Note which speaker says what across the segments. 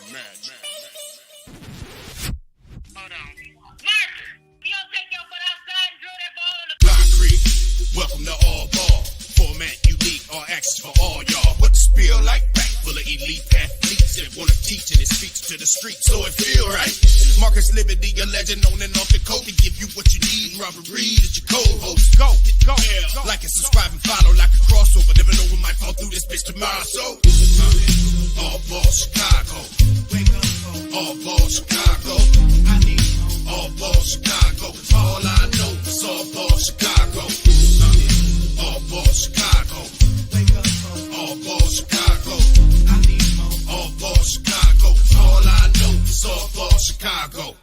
Speaker 1: Hold on. Marcus, you don't take your foot outside and drill that ball in the
Speaker 2: Concrete, welcome to all ball. Format unique, all access for all y'all. What the spill like? Back full of elite athletes that wanna teach and it speaks to the streets, so it feel right. Marcus Liberty, a legend on and off the court to give you what you need. Robert Reed is your co-host. Go. Yeah. Like and subscribe and follow like a crossover. Never know what might fall through this bitch tomorrow. So, all ball Chicago. All ball Chicago. All ball Chicago. All I know is all ball Chicago. All ball Chicago. All ball Chicago. All ball Chicago. All I know is all ball Chicago.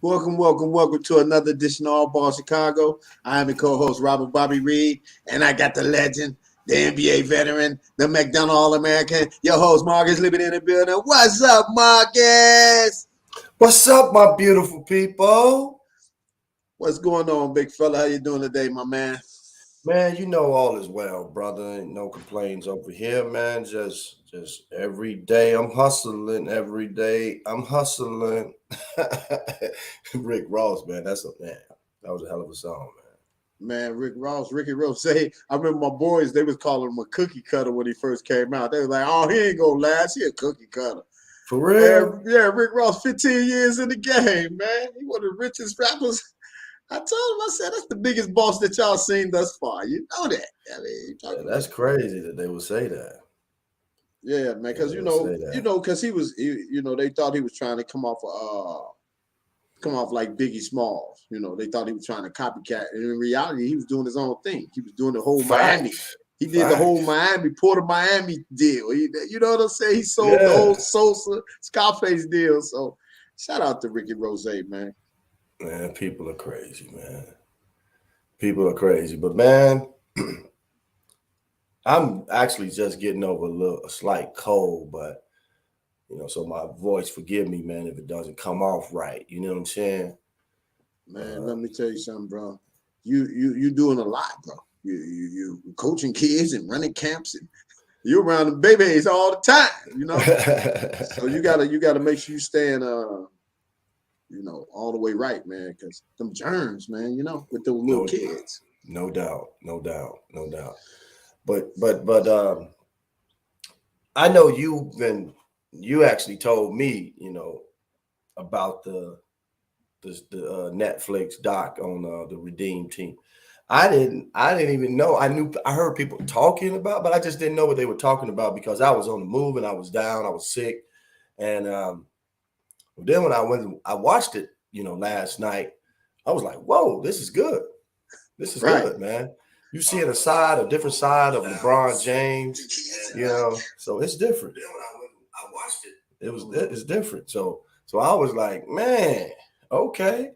Speaker 3: Welcome to another edition of All Ball Chicago. I am your co-host, Robert Bobby Reed, and I got the legend, the NBA veteran, the McDonald All-American, your host, Marcus, living in the building. What's up, Marcus?
Speaker 4: What's up, my beautiful people?
Speaker 3: What's going on, big fella? How you doing today, my man?
Speaker 4: Man, you know all is well, brother. Ain't no complaints over here, man. Just every day I'm hustling. Every day I'm hustling. Rick Ross, man. That was a hell of a song, man.
Speaker 3: Man, Ricky Ross. Say, I remember my boys, they was calling him a cookie cutter when he first came out. They was like, oh, he ain't gonna last. He a cookie cutter.
Speaker 4: For real?
Speaker 3: Yeah, Rick Ross, 15 years in the game, man. He one of the richest rappers. I told him, I said, that's the biggest boss that y'all seen thus far. You know that. I mean,
Speaker 4: that's crazy that they would say that.
Speaker 3: Yeah, man, because because he was, they thought he was trying to come off like Biggie Smalls. They thought he was trying to copycat, and in reality, he was doing his own thing. He was doing the whole Miami. He did the whole Port of Miami deal. You know what I'm saying? He sold the whole Sosa Scarface deal. So, shout out to Ricky Rose, man.
Speaker 4: Man, people are crazy, man. People are crazy, but man. I'm actually just getting over a slight cold, but so my voice, forgive me, man, if it doesn't come off right. You know what I'm saying?
Speaker 3: Man, let me tell you something, bro. You doing a lot, bro. You coaching kids and running camps, and you're around the babies all the time. So you gotta make sure you stand all the way right, man, because them germs, man, with the little kids.
Speaker 4: No doubt. But I know you actually told me, about the Netflix doc on the Redeem Team. I didn't even know. I heard people talking about, but I just didn't know what they were talking about because I was on the move and I was down, I was sick. And then when I watched it, last night, I was like, whoa, this is good. This is good, man. You see a different side of LeBron James, so it's different. I watched it. It's different. So I was like, man, okay.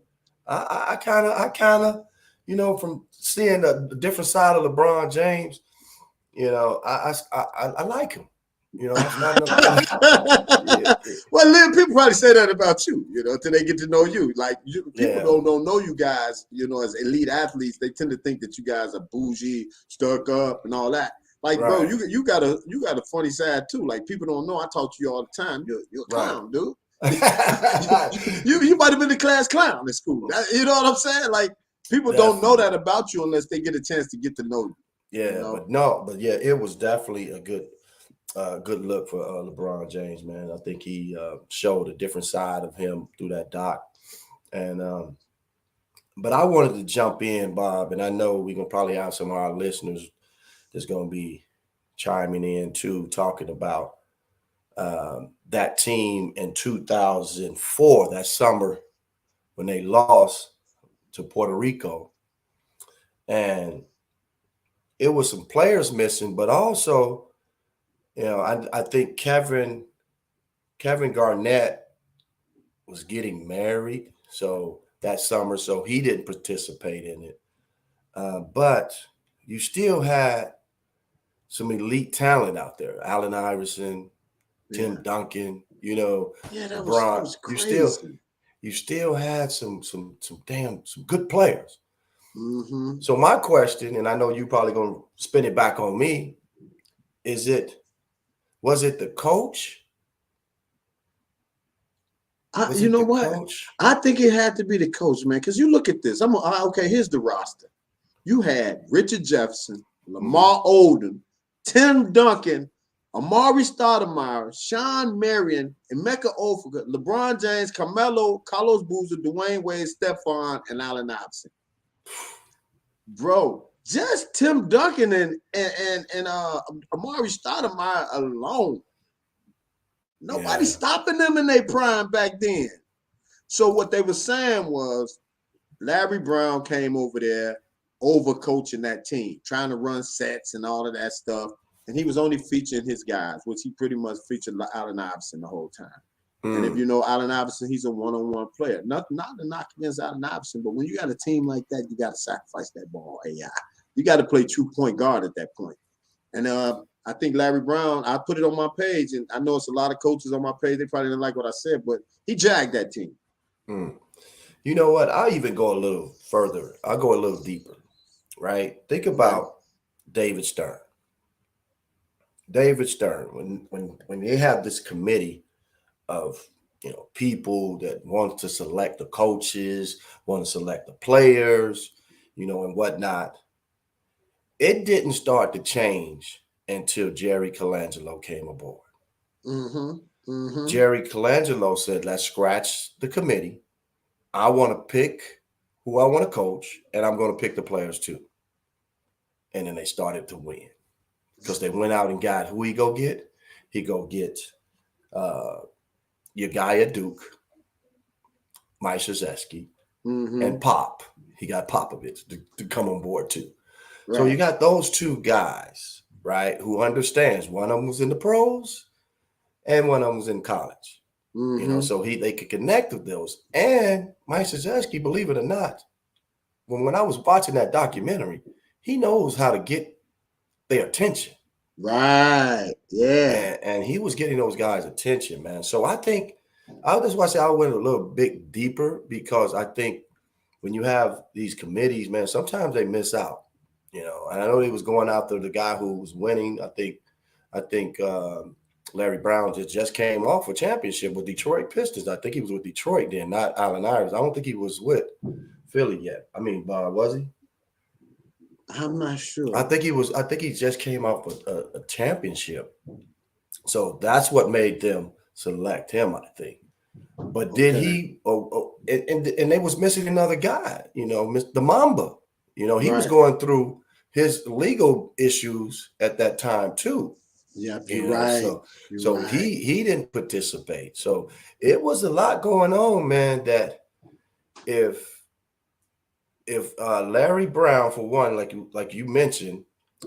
Speaker 4: I kind of, from seeing a different side of LeBron James, I like him. Well,
Speaker 3: people probably say that about you, until they get to know you. Like people don't know you guys, as elite athletes. They tend to think that you guys are bougie, stuck up, and all that. Like, bro, you got a funny side too. Like people don't know. I talk to you all the time. You're a clown, dude. you might have been the class clown in school. You know what I'm saying? Like people don't know that about you unless they get a chance to get to know you.
Speaker 4: Yeah, but it was definitely a good look for LeBron James, man. I think he showed a different side of him through that doc. And but I wanted to jump in, Bob, and I know we're going to probably have some of our listeners that's going to be chiming in too, talking about that team in 2004, that summer when they lost to Puerto Rico. And it was some players missing, but also I think Kevin Garnett was getting married that summer, so he didn't participate in it. But you still had some elite talent out there. Allen Iverson, Tim Duncan,
Speaker 3: that
Speaker 4: LeBron.
Speaker 3: was crazy.
Speaker 4: You still had some good players.
Speaker 3: Mm-hmm.
Speaker 4: So my question, and I know you probably gonna spin it back on me, was it the coach?
Speaker 3: You know what?
Speaker 4: Coach?
Speaker 3: I think it had to be the coach, man. Because you look at this. Okay. Here's the roster. You had Richard Jefferson, Lamar Odom, Tim Duncan, Amari Stoudemire, Sean Marion, Emeka Offuga, LeBron James, Carmelo, Carlos Boozer, Dwayne Wade, Stephon, and Allen Iverson. Bro, just Tim Duncan and Amari Stoudemire alone. Nobody stopping them in their prime back then. So what they were saying was Larry Brown came over there overcoaching that team, trying to run sets and all of that stuff. And he was only featuring his guys, which he pretty much featured Allen Iverson the whole time. And if you know Allen Iverson, he's a one-on-one player. Not to knock against Allen Iverson, but when you got a team like that, you got to sacrifice that ball. AI. You got to play true point guard at that point. And I think Larry Brown, I put it on my page, and I know it's a lot of coaches on my page. They probably didn't like what I said, but he jagged that team.
Speaker 4: You know what? I'll even go a little further. I'll go a little deeper, right? Think about David Stern. David Stern, when they have this committee of people that want to select the coaches, want to select the players, and whatnot, it didn't start to change until Jerry Colangelo came aboard. Jerry Colangelo said, let's scratch the committee. I want to pick who I want to coach, and I'm going to pick the players too. And then they started to win because they went out and got who he go get? He go get your guy at Duke, Mike Krzyzewski, and Pop. He got Popovich to come on board too. Right. So you got those two guys, right, who understands. One of them was in the pros and one of them was in college. So they could connect with those. And Mike Krzyzewski, believe it or not, when I was watching that documentary, he knows how to get their attention.
Speaker 3: Right. Yeah.
Speaker 4: And he was getting those guys' attention, man. So I think that's why I say I went a little bit deeper, because I think when you have these committees, man, sometimes they miss out. And I know he was going after the guy who was winning. I think Larry Brown just came off a championship with Detroit Pistons. I think he was with Detroit then, not Allen Iverson. I don't think he was with Philly yet. I mean, was he?
Speaker 3: I'm not sure.
Speaker 4: I think he just came off a championship. So that's what made them select him, I think. But did he? And they was missing another guy. The Mamba. He was going through his legal issues at that time too.
Speaker 3: Yeah, you're right.
Speaker 4: So he didn't participate. So it was a lot going on, man. That if Larry Brown, for one, like you mentioned,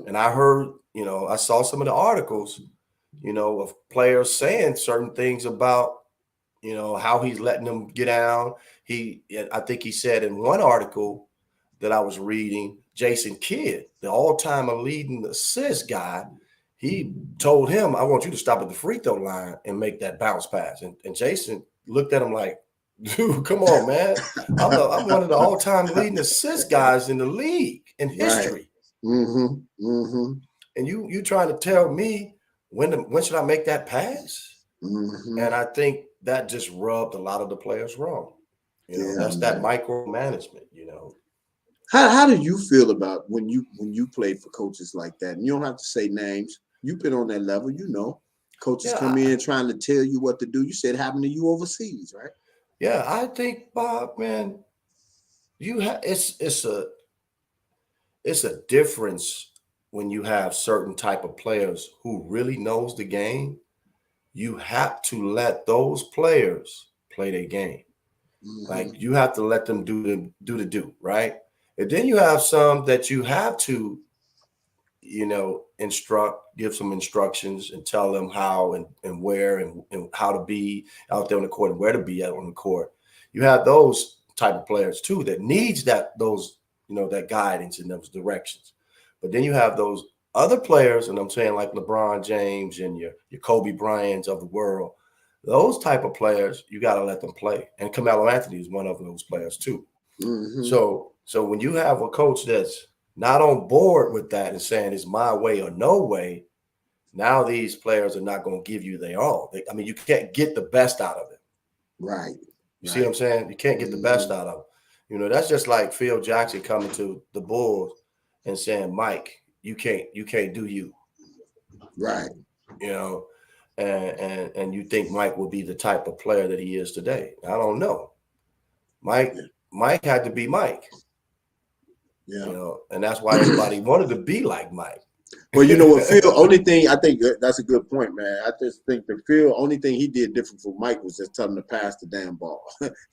Speaker 4: and I heard, I saw some of the articles, of players saying certain things about, how he's letting them get down. I think he said in one article that I was reading, Jason Kidd, the all-time leading assist guy, he told him, I want you to stop at the free throw line and make that bounce pass. And Jason looked at him like, dude, come on, man. I'm one of the all-time leading assist guys in the league in history.
Speaker 3: Right.
Speaker 4: And you trying to tell me when should I make that pass? And I think that just rubbed a lot of the players wrong. That's that micromanagement,
Speaker 3: How do you feel about when you played for coaches like that? And you don't have to say names. You've been on that level, Coaches come in trying to tell you what to do. You said it happened to you overseas, right?
Speaker 4: Yeah, I think, Bob, man, it's a difference when you have certain type of players who really knows the game. You have to let those players play their game. Like you have to let them do the do, right? And then you have some that you have to, give some instructions and tell them how and where and how to be out there on the court and where to be out on the court. You have those type of players too that needs that guidance in those directions. But then you have those other players, and I'm saying like LeBron James and your Kobe Bryants of the world, those type of players, you got to let them play. And Carmelo Anthony is one of those players too. So when you have a coach that's not on board with that and saying it's my way or no way, now these players are not going to give you their all. I mean, you can't get the best out of it.
Speaker 3: Right.
Speaker 4: You see what I'm saying? You can't get the best out of it. You know, that's just like Phil Jackson coming to the Bulls and saying, Mike, you can't do you.
Speaker 3: Right.
Speaker 4: You know, and you think Mike will be the type of player that he is today. I don't know. Mike had to be Mike.
Speaker 3: Yeah.
Speaker 4: You know, and that's why everybody wanted to be like Mike.
Speaker 3: Well, you know what, Phil, only thing I think that's a good point, man. I just think that Phil, only thing he did different from Mike was just tell him to pass the damn ball.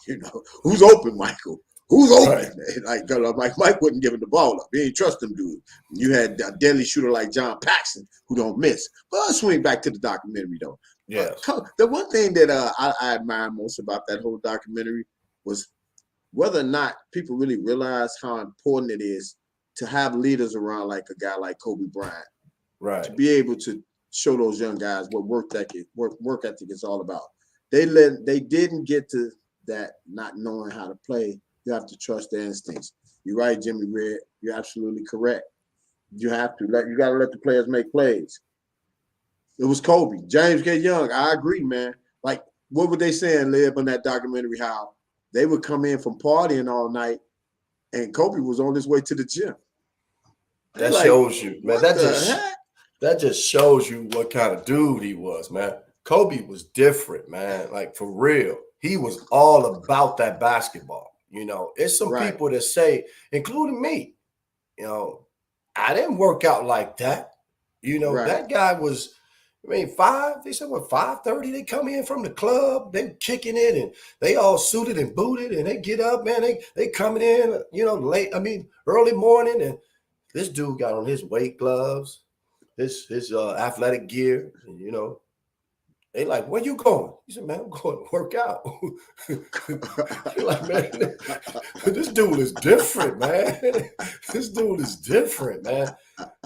Speaker 3: You know, who's open, Michael? Who's open? Right. Like Mike wouldn't give him the ball up. He ain't trust him, dude. You had a deadly shooter like John Paxson who don't miss. But I'll swing back to the documentary, though.
Speaker 4: Yes.
Speaker 3: The one thing that I admire most about that whole documentary was whether or not people really realize how important it is to have leaders around like a guy like Kobe Bryant.
Speaker 4: Right.
Speaker 3: To be able to show those young guys what work ethic is all about. They didn't get to that not knowing how to play. You have to trust their instincts. You're right, Jimmy Red. You're absolutely correct. You got to let the players make plays. It was Kobe. James K. Young, I agree, man. Like, what were they saying, Lib, on that documentary, how they would come in from partying all night and Kobe was on his way to the gym.
Speaker 4: That shows you, man. That just shows you what kind of dude he was, man. Kobe was different, man. Like, for real. He was all about that basketball. You know, it's some people that say, including me, you know, I didn't work out like that. You know, that guy was, they said, 5:30, they come in from the club, they kicking it, and they all suited and booted, and they get up, man, they coming in, you know, early morning, and this dude got on his weight gloves, his athletic gear, and, you know, they like, where you going? He said, man, I'm going to work out. Like, man, this dude is different, man. This dude is different, man.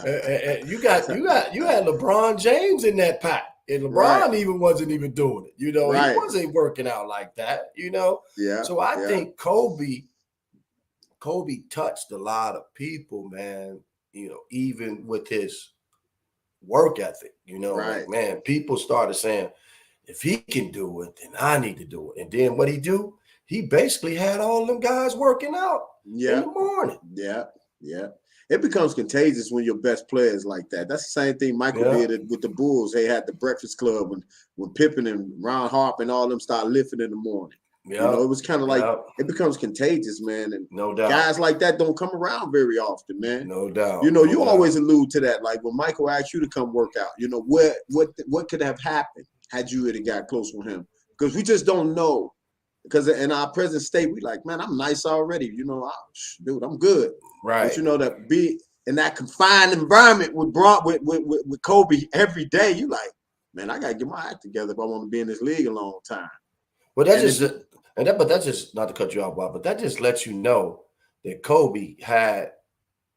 Speaker 4: And you had LeBron James in that pack. And LeBron even wasn't even doing it. You know, he wasn't working out like that, you know? Yeah. So I think Kobe touched a lot of people, man, you know, even with his work ethic, you know, like, man, people started saying, if he can do it, then I need to do it. And then what he do? He basically had all them guys working out in the morning. Yeah. It becomes contagious when your best player is like that. That's the same thing Michael did with the Bulls. They had the Breakfast Club when Pippen and Ron Harp and all them started lifting in the morning. You know, it was kind of like it becomes contagious, man. And no doubt,
Speaker 3: guys like that don't come around very often, man.
Speaker 4: No doubt.
Speaker 3: You know, you always allude to that. Like when Michael asked you to come work out, you know, what could have happened had you had got close with him? Because we just don't know. Because in our present state, we like, man, I'm nice already. You know, dude, I'm good. Right. But you know, that be in that confined environment with Kobe every day, you like, man, I gotta get my act together if I want to be in this league a long time. Well, that's just not to cut you off, Bob, but that just lets you know that Kobe had,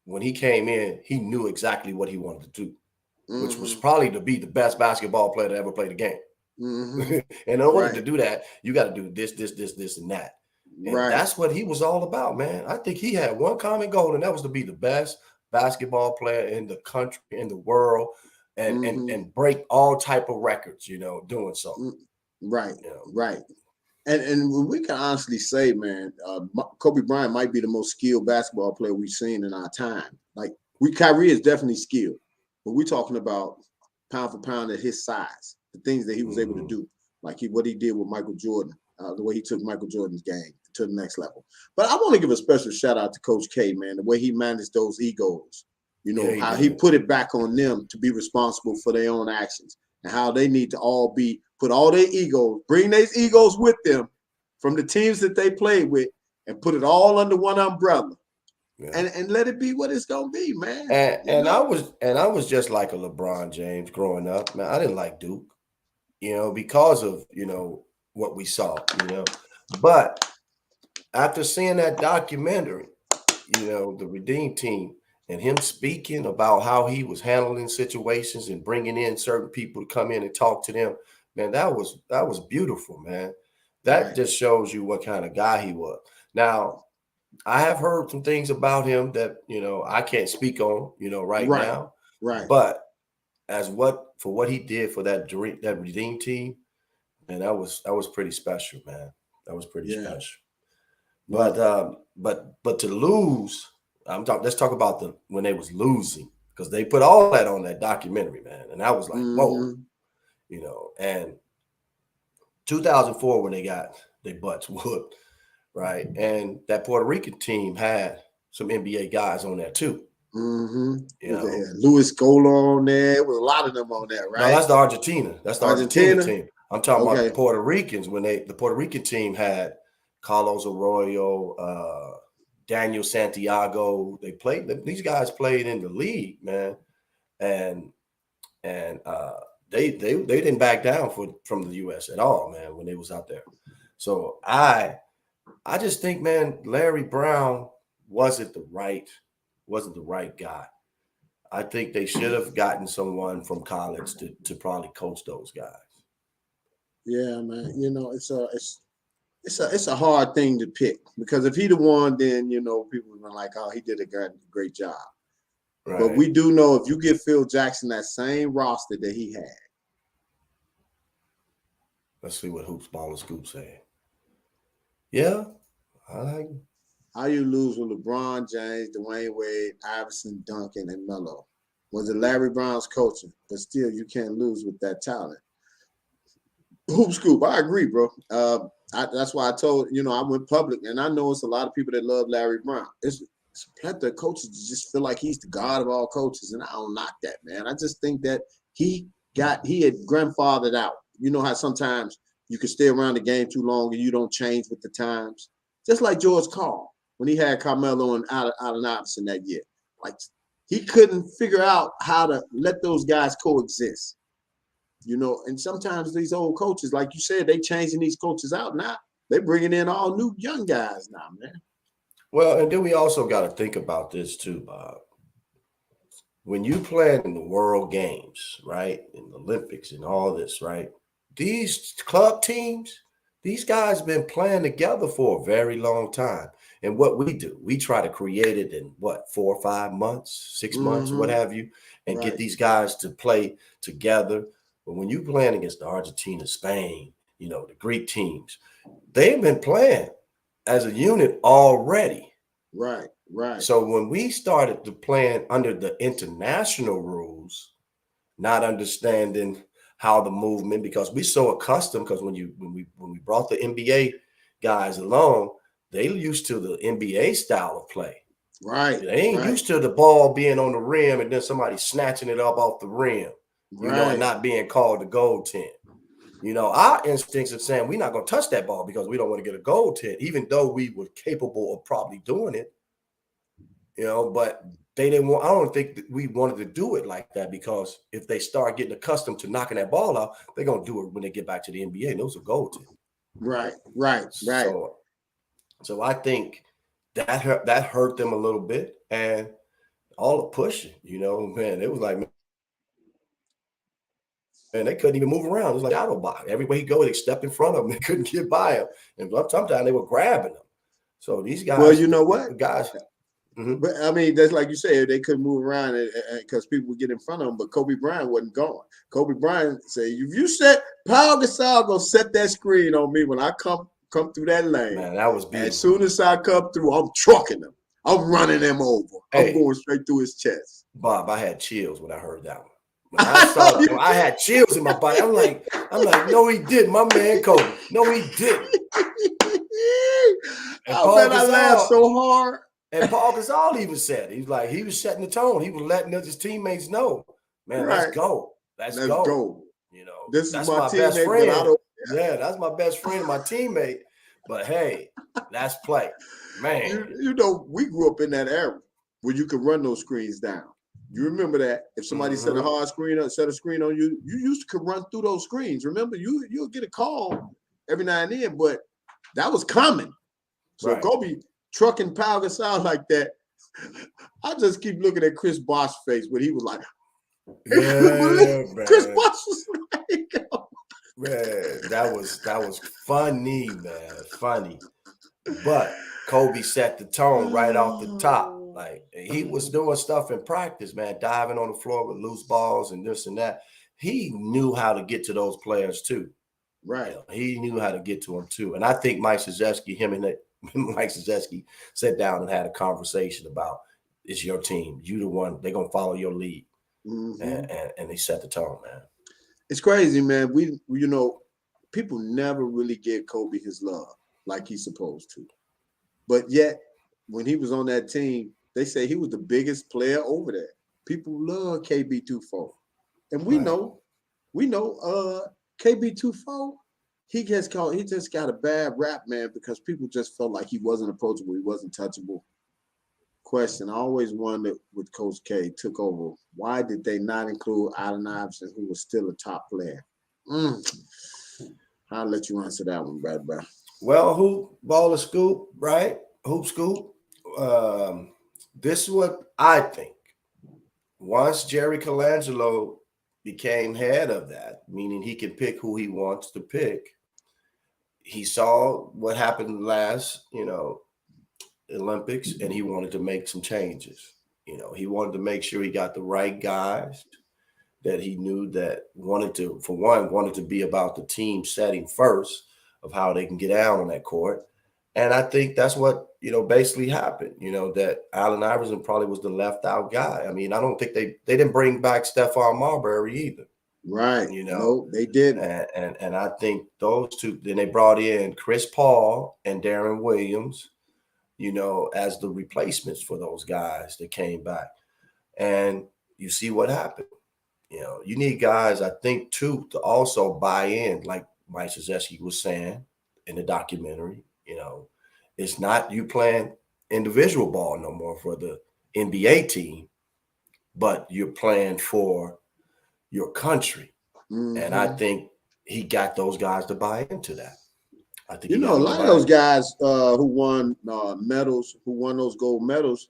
Speaker 3: when he came in, he knew exactly what he wanted to do, which was probably to be the best basketball player to ever play the game. And in order to do that, you got to do this, and that. And that's what he was all about, man. I think he had one common goal, and that was to be the best basketball player in the country, in the world, and break all type of records, you know, doing so. Right, you know? Right. And we can honestly say, man, Kobe Bryant might be the most skilled basketball player we've seen in our time. Like, Kyrie is definitely skilled, but we're talking about pound for pound at his size, the things that he was able to do, like what he did with Michael Jordan, the way he took Michael Jordan's game to the next level. But I want to give a special shout out to Coach K, man, the way he managed those egos, you know, how he put it back on them to be responsible for their own actions and how they need to all put all their egos, bring those egos with them from the teams that they played with and put it all under one umbrella. And let it be what it's gonna be, man. And I was just like a LeBron James growing up, man. I didn't like Duke, you know, because of, you know, what we saw, you know. But after seeing that documentary, you know, the Redeem Team, and him speaking about how he was handling situations and bringing in certain people to come in and talk to them, man, that was beautiful, man. That just shows you what kind of guy he was. Now,
Speaker 4: I have heard some things about him that, I can't speak on, right now.
Speaker 3: Right.
Speaker 4: But for what he did for that Redeem team, man, that was pretty special, man. That was pretty special. But to lose, let's talk about when they was losing, because they put all that on that documentary, man. And I was like, whoa, and 2004 when they got their butts whooped, right? And that Puerto Rican team had some NBA guys on there too.
Speaker 3: Luis Scola on there. It was a lot of them on there, right?
Speaker 4: No, that's the Argentina. That's the Argentina team. I'm talking about the Puerto Ricans. The Puerto Rican team had Carlos Arroyo, Daniel Santiago. These guys played in the league, man, and they didn't back down from the U.S. at all, man, when they was out there. So I just think, man, Larry Brown wasn't the right guy. I think they should have gotten someone from college to probably coach those guys.
Speaker 3: Yeah, man. It's a hard thing to pick, because if he'd have won, then people would be like, oh, he did a great job. Right. But we do know if you give Phil Jackson that same roster that he had.
Speaker 4: Let's see what Hoops Ball and Scoop say. Yeah, I like.
Speaker 3: How you lose with LeBron James, Dwayne Wade, Iverson, Duncan, and Melo? Was it Larry Brown's coaching? But still, you can't lose with that talent. Hoop Scoop, I agree, bro. That's why I told, I went public, and I know it's a lot of people that love Larry Brown. It's a plethora of coaches that just feel like he's the god of all coaches, and I don't knock that, man. I just think that he had grandfathered out. You know how sometimes you can stay around the game too long and you don't change with the times? Just like George Karl when he had Carmelo and Allen Iverson that year. Like, he couldn't figure out how to let those guys coexist. And sometimes these old coaches, like you said, they changing these coaches out now. They bringing in all new young guys now, man.
Speaker 4: Well, and then we also got to think about this too, Bob. When you play in the World Games, right, in the Olympics and all this, right, these club teams, these guys have been playing together for a very long time. And what we do, we try to create it in 4 or 5 months, 6 months, what have you, and get these guys to play together. But when you're playing against the Argentina, Spain, the Greek teams, they've been playing as a unit already.
Speaker 3: Right.
Speaker 4: So when we started to play under the international rules, not understanding how the movement, because we're so accustomed, because when we brought the NBA guys along, they used to the NBA style of play.
Speaker 3: Right.
Speaker 4: They ain't used to the ball being on the rim and then somebody snatching it up off the rim, and not being called the goaltend. Our instincts are saying we're not going to touch that ball because we don't want to get a goaltend, even though we were capable of probably doing it. But they didn't want. I don't think that we wanted to do it like that, because if they start getting accustomed to knocking that ball out, they're going to do it when they get back to the NBA. And those are goaltend. Right. So I think that hurt them a little bit, and all the pushing, man, it was like, man, they couldn't even move around. It was like Autobot. Everywhere he go, they stepped in front of him. They couldn't get by him, and sometimes they were grabbing them. So these guys.
Speaker 3: Well, you know what,
Speaker 4: guys.
Speaker 3: Mm-hmm. But I mean, that's like you said, they couldn't move around because people would get in front of them. But Kobe Bryant wasn't going. Kobe Bryant said, "If you set Paul Gasol, gonna set that screen on me when I come through that lane.
Speaker 4: Man, that was beautiful.
Speaker 3: As soon as I come through, I'm trucking them. I'm running them over. I'm going straight through his chest."
Speaker 4: Bob, I had chills when I heard that one. When I saw it, I had chills in my body. I'm like, no, he didn't. My man Kobe. No, he didn't.
Speaker 3: I laughed so hard.
Speaker 4: And Paul Gasol even said, he was setting the tone. He was letting his teammates know, man, let's go. Let's go.
Speaker 3: This is
Speaker 4: that's
Speaker 3: my
Speaker 4: best
Speaker 3: teammate,
Speaker 4: friend. Yeah, that's my best friend and my teammate. But hey, let's play. Man.
Speaker 3: We grew up in that era where you could run those screens down. You remember that? If somebody set a hard screen up, set a screen on you, you used to run through those screens. Remember, you'll get a call every now and then, but that was common. So Kobe trucking Pau Gasol like that. I just keep looking at Chris Bosh's face when he was like, Chris Bosh was like,
Speaker 4: man, that was funny, man. Funny. But Kobe set the tone right off the top. Like he was doing stuff in practice, man, diving on the floor with loose balls and this and that. He knew how to get to those players too.
Speaker 3: Right.
Speaker 4: You know, he knew how to get to them too. And I think Mike Krzyzewski, Mike Krzyzewski sat down and had a conversation about, it's your team. You the one, they're gonna follow your lead. And they set the tone, man.
Speaker 3: It's crazy, man. We you know, people never really give Kobe his love like he's supposed to. But yet, when he was on that team, they say he was the biggest player over there. People love KB24. And we know KB24, he just got a bad rap, man, because people just felt like he wasn't approachable, he wasn't touchable. Question I always wondered with Coach K took over, why did they not include Allen Iverson, who was still a top player? I'll let you answer that one, bro.
Speaker 4: Well, hoop, ball, scoop, right? Hoop, scoop. This is what I think. Once Jerry Colangelo became head of that, meaning he can pick who he wants to pick, he saw what happened last, Olympics, and he wanted to make some changes. He wanted to make sure he got the right guys that he knew that wanted to be about the team setting first of how they can get out on that court. And I think that's what, basically happened, that Allen Iverson probably was the left out guy. I mean, I don't think they didn't bring back Stephon Marbury either.
Speaker 3: Right. No, they didn't.
Speaker 4: And I think those two, then they brought in Chris Paul and Darren Williams, as the replacements for those guys that came back. And you see what happened. You need guys, I think, too, to also buy in, like Mike Krzyzewski was saying in the documentary. It's not you playing individual ball no more for the NBA team, but you're playing for your country. And I think he got those guys to buy into that. I think
Speaker 3: a lot of those guys who won medals, who won those gold medals,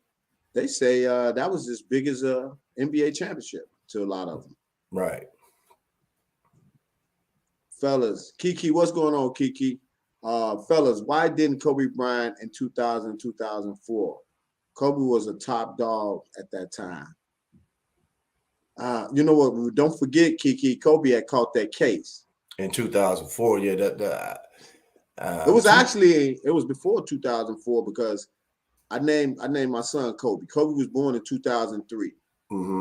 Speaker 3: they say that was as big as a NBA championship to a lot of them.
Speaker 4: Right.
Speaker 3: Fellas, Kiki, what's going on, Kiki? Fellas, why didn't Kobe Bryant in 2000, 2004? Kobe was a top dog at that time. You know what? Don't forget, Kiki, Kobe had caught that case.
Speaker 4: In 2004, yeah.
Speaker 3: It was before 2004 because I named my son Kobe. Kobe was born in 2003.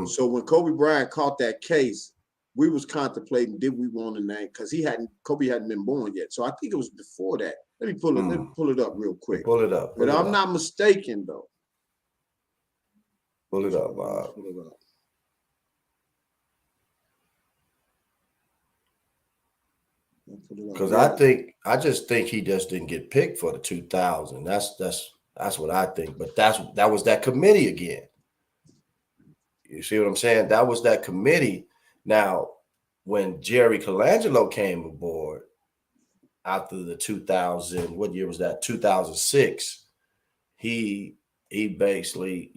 Speaker 3: So when Kobe Bryant caught that case, we was contemplating, did we want to name, because Kobe hadn't been born yet. So I think it was before that. Let me pull it up real quick.
Speaker 4: Pull it up.
Speaker 3: But I'm not mistaken though.
Speaker 4: Pull it up, Bob.
Speaker 3: Pull it up.
Speaker 4: Because I just think he just didn't get picked for the 2000. That's what I think. But that was that committee again. You see what I'm saying? That was that committee. Now, when Jerry Colangelo came aboard after the 2000, what year was that? 2006. He basically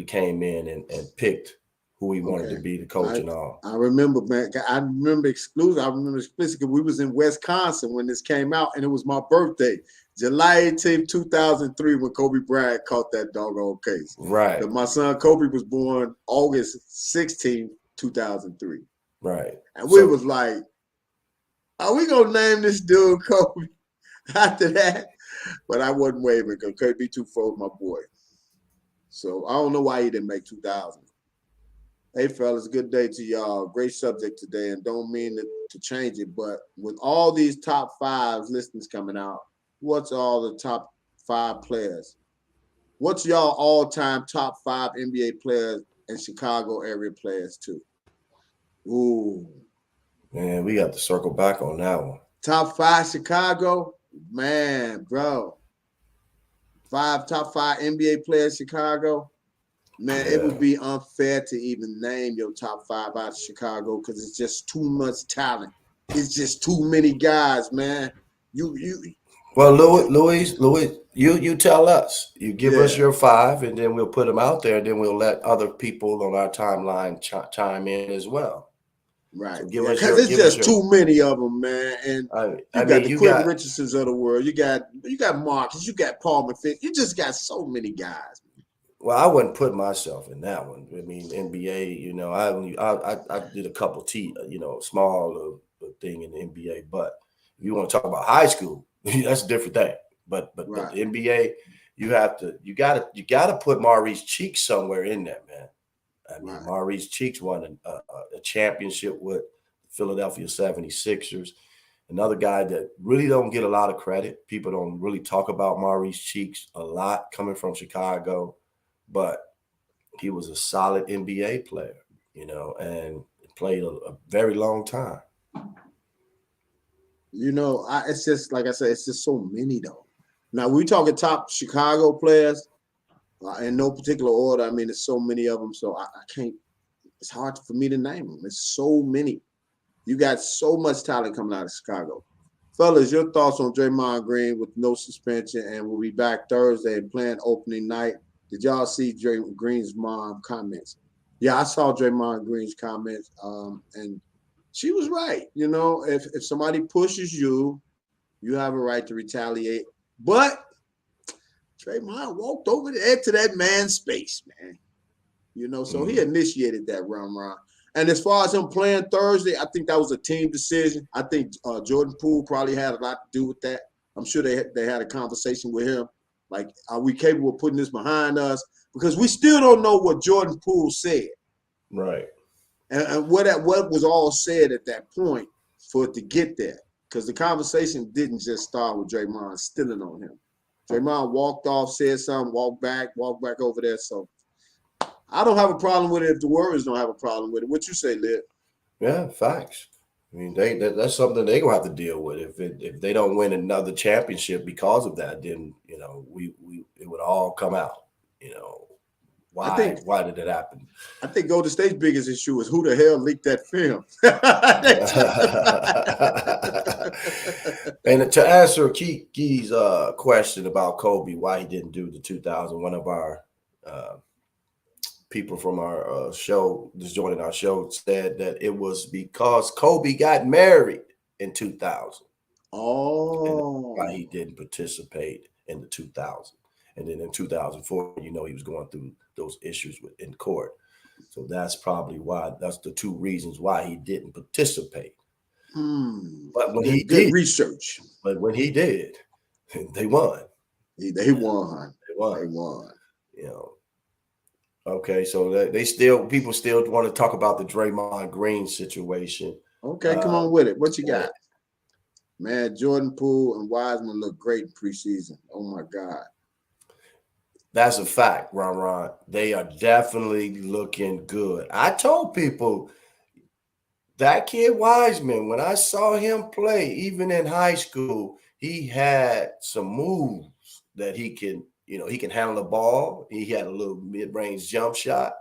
Speaker 4: came in and picked who he wanted to be the coach and all.
Speaker 3: I remember, man. I remember explicitly. We was in Wisconsin when this came out, and it was my birthday, July 18th, 2003, when Kobe Bryant caught that doggone case.
Speaker 4: Right.
Speaker 3: My son Kobe was born August 16th, 2003.
Speaker 4: Right.
Speaker 3: And we was like, are we gonna name this dude Kobe after that? But I wasn't wavering because KB24 was my boy. So I don't know why he didn't make 2000. Hey, fellas, good day to y'all. Great subject today, and don't mean to change it, but with all these top fives listings coming out, what's all the top 5 players? What's y'all all-time top 5 NBA players and Chicago area players too? Ooh.
Speaker 4: Man, we got to circle back on that one.
Speaker 3: Top 5 Chicago? Man, bro. Top 5 NBA players Chicago? Man, It would be unfair to even name your top 5 out of Chicago because it's just too much talent. It's just too many guys, man.
Speaker 4: Well, Louis, you tell us. You give us your 5, and then we'll put them out there, and then we'll let other people on our timeline chime in as well.
Speaker 3: Right.
Speaker 4: So
Speaker 3: Because it's just too many of them, man. And you got the Quentin Richardsons of the world. You got Marcus. You got Paul McFinn. You just got so many guys.
Speaker 4: Well, I wouldn't put myself in that one. I mean, NBA. You know, I did a couple small thing in the NBA. But if you want to talk about high school, that's a different thing. But the NBA, you gotta put Maurice Cheeks somewhere in there, man. I mean, Maurice Cheeks won a championship with Philadelphia 76ers. Another guy that really don't get a lot of credit. People don't really talk about Maurice Cheeks a lot, coming from Chicago, but he was a solid NBA player, and played a very long time.
Speaker 3: It's just like I said, it's just so many though. Now we talking top Chicago players. In no particular order. I mean, there's so many of them, so I can't. It's hard for me to name them. There's so many. You got so much talent coming out of Chicago. Fellas, your thoughts on Draymond Green with no suspension, and we'll be back Thursday and playing opening night. Did y'all see Draymond Green's mom comments? Yeah, I saw Draymond Green's comments, and she was right. If somebody pushes you, you have a right to retaliate. But Draymond walked over there to that man's space, man. So he initiated that run. And as far as him playing Thursday, I think that was a team decision. I think Jordan Poole probably had a lot to do with that. I'm sure they had a conversation with him. Like, are we capable of putting this behind us? Because we still don't know what Jordan Poole said.
Speaker 4: Right.
Speaker 3: And what was all said at that point for it to get there. Because the conversation didn't just start with Draymond stealing on him. Draymond walked off, said something, walked back over there. So I don't have a problem with it if the Warriors don't have a problem with it. What you say, Lib?
Speaker 4: Yeah, facts. I mean, that's something they're gonna have to deal with. If they don't win another championship because of that, then it would all come out. Why did it happen?
Speaker 3: I think Golden State's biggest issue is who the hell leaked that film.
Speaker 4: And to answer Key's question about Kobe, why he didn't do the 2000, one of our people from our show that's joining our show said that it was because Kobe got married in 2000.
Speaker 3: Oh,
Speaker 4: why he didn't participate in the 2000. And then in 2004, he was going through those issues in court. So that's probably why. That's the two reasons why he didn't participate. But when he did
Speaker 3: research,
Speaker 4: they won.
Speaker 3: They won.
Speaker 4: Okay, so people still want to talk about the Draymond Green situation.
Speaker 3: Okay, come on with it. What you got? Man, Jordan Poole and Wiseman look great in preseason. Oh my God.
Speaker 4: That's a fact, Ron. They are definitely looking good. I told people that kid Wiseman, when I saw him play, even in high school, he had some moves that he can handle the ball. He had a little mid-range jump shot.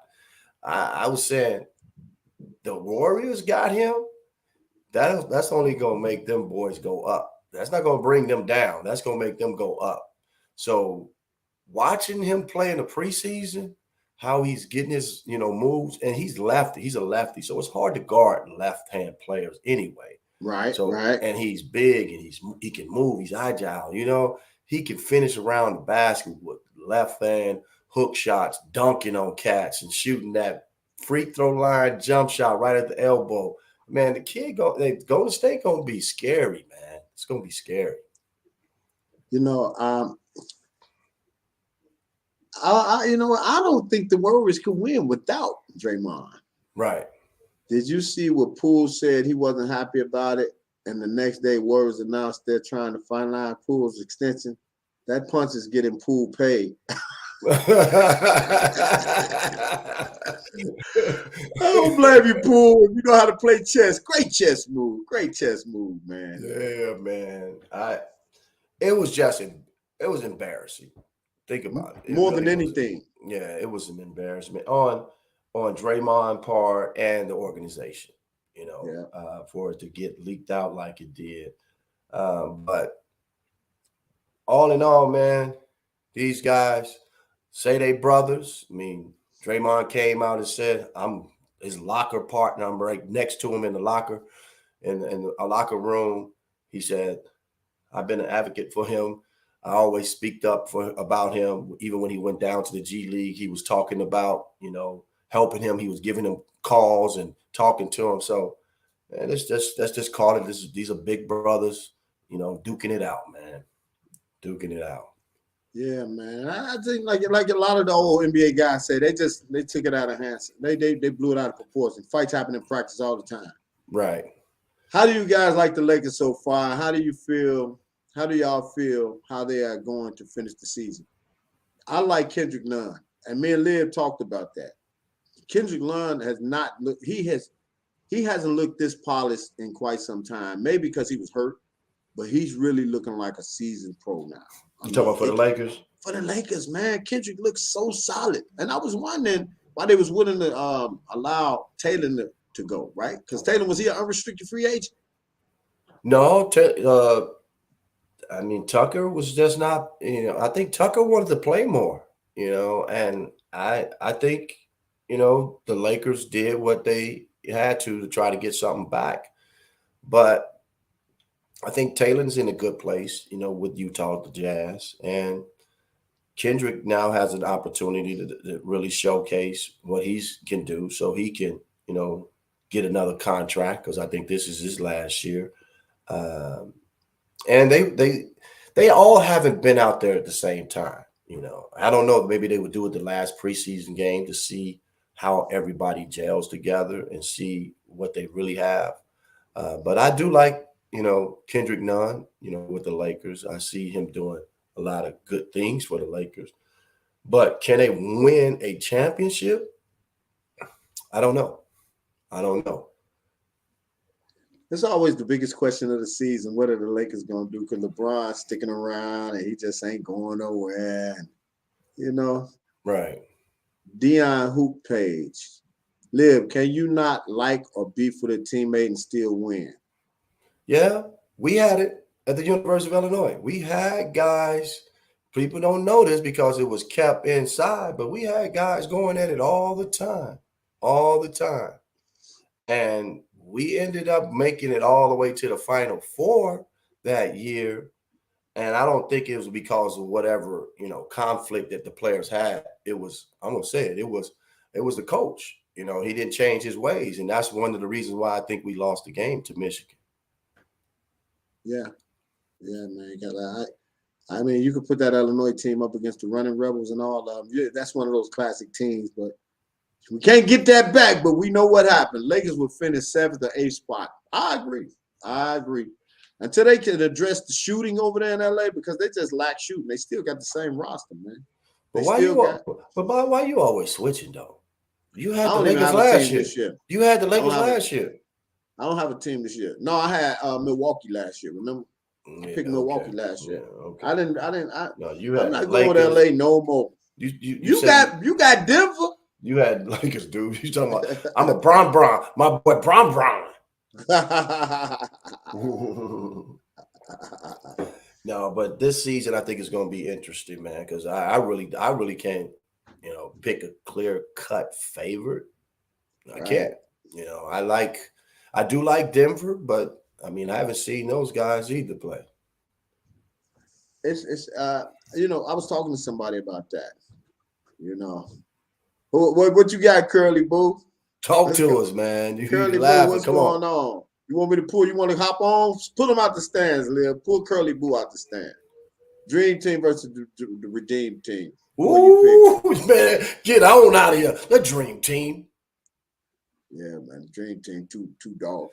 Speaker 4: I was saying the Warriors got him. That's only going to make them boys go up. That's not going to bring them down. That's going to make them go up. So watching him play in the preseason, how he's getting his, moves, and he's lefty. He's a lefty, so it's hard to guard left-hand players anyway.
Speaker 3: Right.
Speaker 4: And he's big and he can move. He's agile. He can finish around the basket with left hand hook shots, dunking on cats, and shooting that free throw line jump shot right at the elbow. Man, the kid Golden State gonna be scary, man. It's gonna be scary.
Speaker 3: I don't think the Warriors could win without Draymond.
Speaker 4: Right.
Speaker 3: Did you see what Poole said? He wasn't happy about it, and the next day Warriors announced they're trying to finalize Poole's extension. That punch is getting Poole paid. I don't blame you, Poole. You know how to play chess. Great chess move, man.
Speaker 4: Yeah, man. It was embarrassing. Think about it.
Speaker 3: More than anything.
Speaker 4: Yeah, it was an embarrassment on Draymond part and the organization, for it to get leaked out like it did. But all in all, man, these guys say they brothers. I mean, Draymond came out and said, I'm his locker partner. I'm right next to him in the locker, in a locker room. He said, I've been an advocate for him. I always speaked up about him. Even when he went down to the G League, he was talking about, helping him. He was giving him calls and talking to him. So, man, let's just call it this. These are big brothers, duking it out, man. Duking it out.
Speaker 3: Yeah, man. I think like a lot of the old NBA guys say, they took it out of hands. They blew it out of proportion. Fights happen in practice all the time.
Speaker 4: Right.
Speaker 3: How do you guys like the Lakers so far? How do you feel? How do y'all feel how they are going to finish the season? I like Kendrick Nunn, and me and Liv talked about that. Kendrick Nunn has not looked. He hasn't looked this polished in quite some time. Maybe because he was hurt, but he's really looking like a seasoned pro now.
Speaker 4: You talking about for the Lakers?
Speaker 3: For the Lakers, man, Kendrick looks so solid, and I was wondering why they was willing to allow Taylor to go, right? Because Taylor, was he an unrestricted free agent?
Speaker 4: No, Tucker was just not, I think Tucker wanted to play more, and I think, the Lakers did what they had to try to get something back. But I think Taylor's in a good place, with Utah, the Jazz. And Kendrick now has an opportunity to really showcase what he can do so he can, get another contract, because I think this is his last year. And they all haven't been out there at the same time. I don't know. Maybe they would do it the last preseason game to see how everybody gels together and see what they really have. But I do like, Kendrick Nunn, with the Lakers. I see him doing a lot of good things for the Lakers. But can they win a championship? I don't know.
Speaker 3: It's always the biggest question of the season. What are the Lakers going to do? Because LeBron's sticking around and he just ain't going nowhere. And,
Speaker 4: Right.
Speaker 3: Dion Hoop Page. Liv, can you not like or beef with a teammate and still win?
Speaker 4: Yeah, we had it at the University of Illinois. We had guys, people don't know this because it was kept inside, but we had guys going at it all the time. And we ended up making it all the way to the Final Four that year. And I don't think it was because of whatever, conflict that the players had. It was, I'm going to say it, it was the coach. He didn't change his ways. And that's one of the reasons why I think we lost the game to Michigan.
Speaker 3: Yeah. Yeah, man. I mean, you could put that Illinois team up against the Running Rebels and all of them. Yeah, that's one of those classic teams, but we can't get that back, but we know what happened. Lakers will finish 7th or 8th spot. I agree. Until they can address the shooting over there in LA, because they just lack shooting. They still got the same roster, man.
Speaker 4: But why you always switching, though? You had the Lakers last year. You had the Lakers last year.
Speaker 3: I don't have a team this year. No, I had Milwaukee last year. Remember? I picked Milwaukee last year. Yeah, okay. I'm not going to LA no more. You got Denver.
Speaker 4: You had Lakers, dude. You talking about? I'm a Bron. My boy Bron. No, but this season I think is going to be interesting, man, because I really can't, pick a clear-cut favorite. I can't. I do like Denver, but I haven't seen those guys either play.
Speaker 3: It's I was talking to somebody about that. What you got, Curly Boo?
Speaker 4: Talk to us, man. You
Speaker 3: Curly Boo, what's going on? You want me to pull? You want to hop on? Pull them out the stands, Liv. Pull Curly Boo out the stand. Dream Team versus the Redeem Team.
Speaker 4: Ooh, man, get on out of here. The Dream Team.
Speaker 3: Yeah, man. Dream Team, too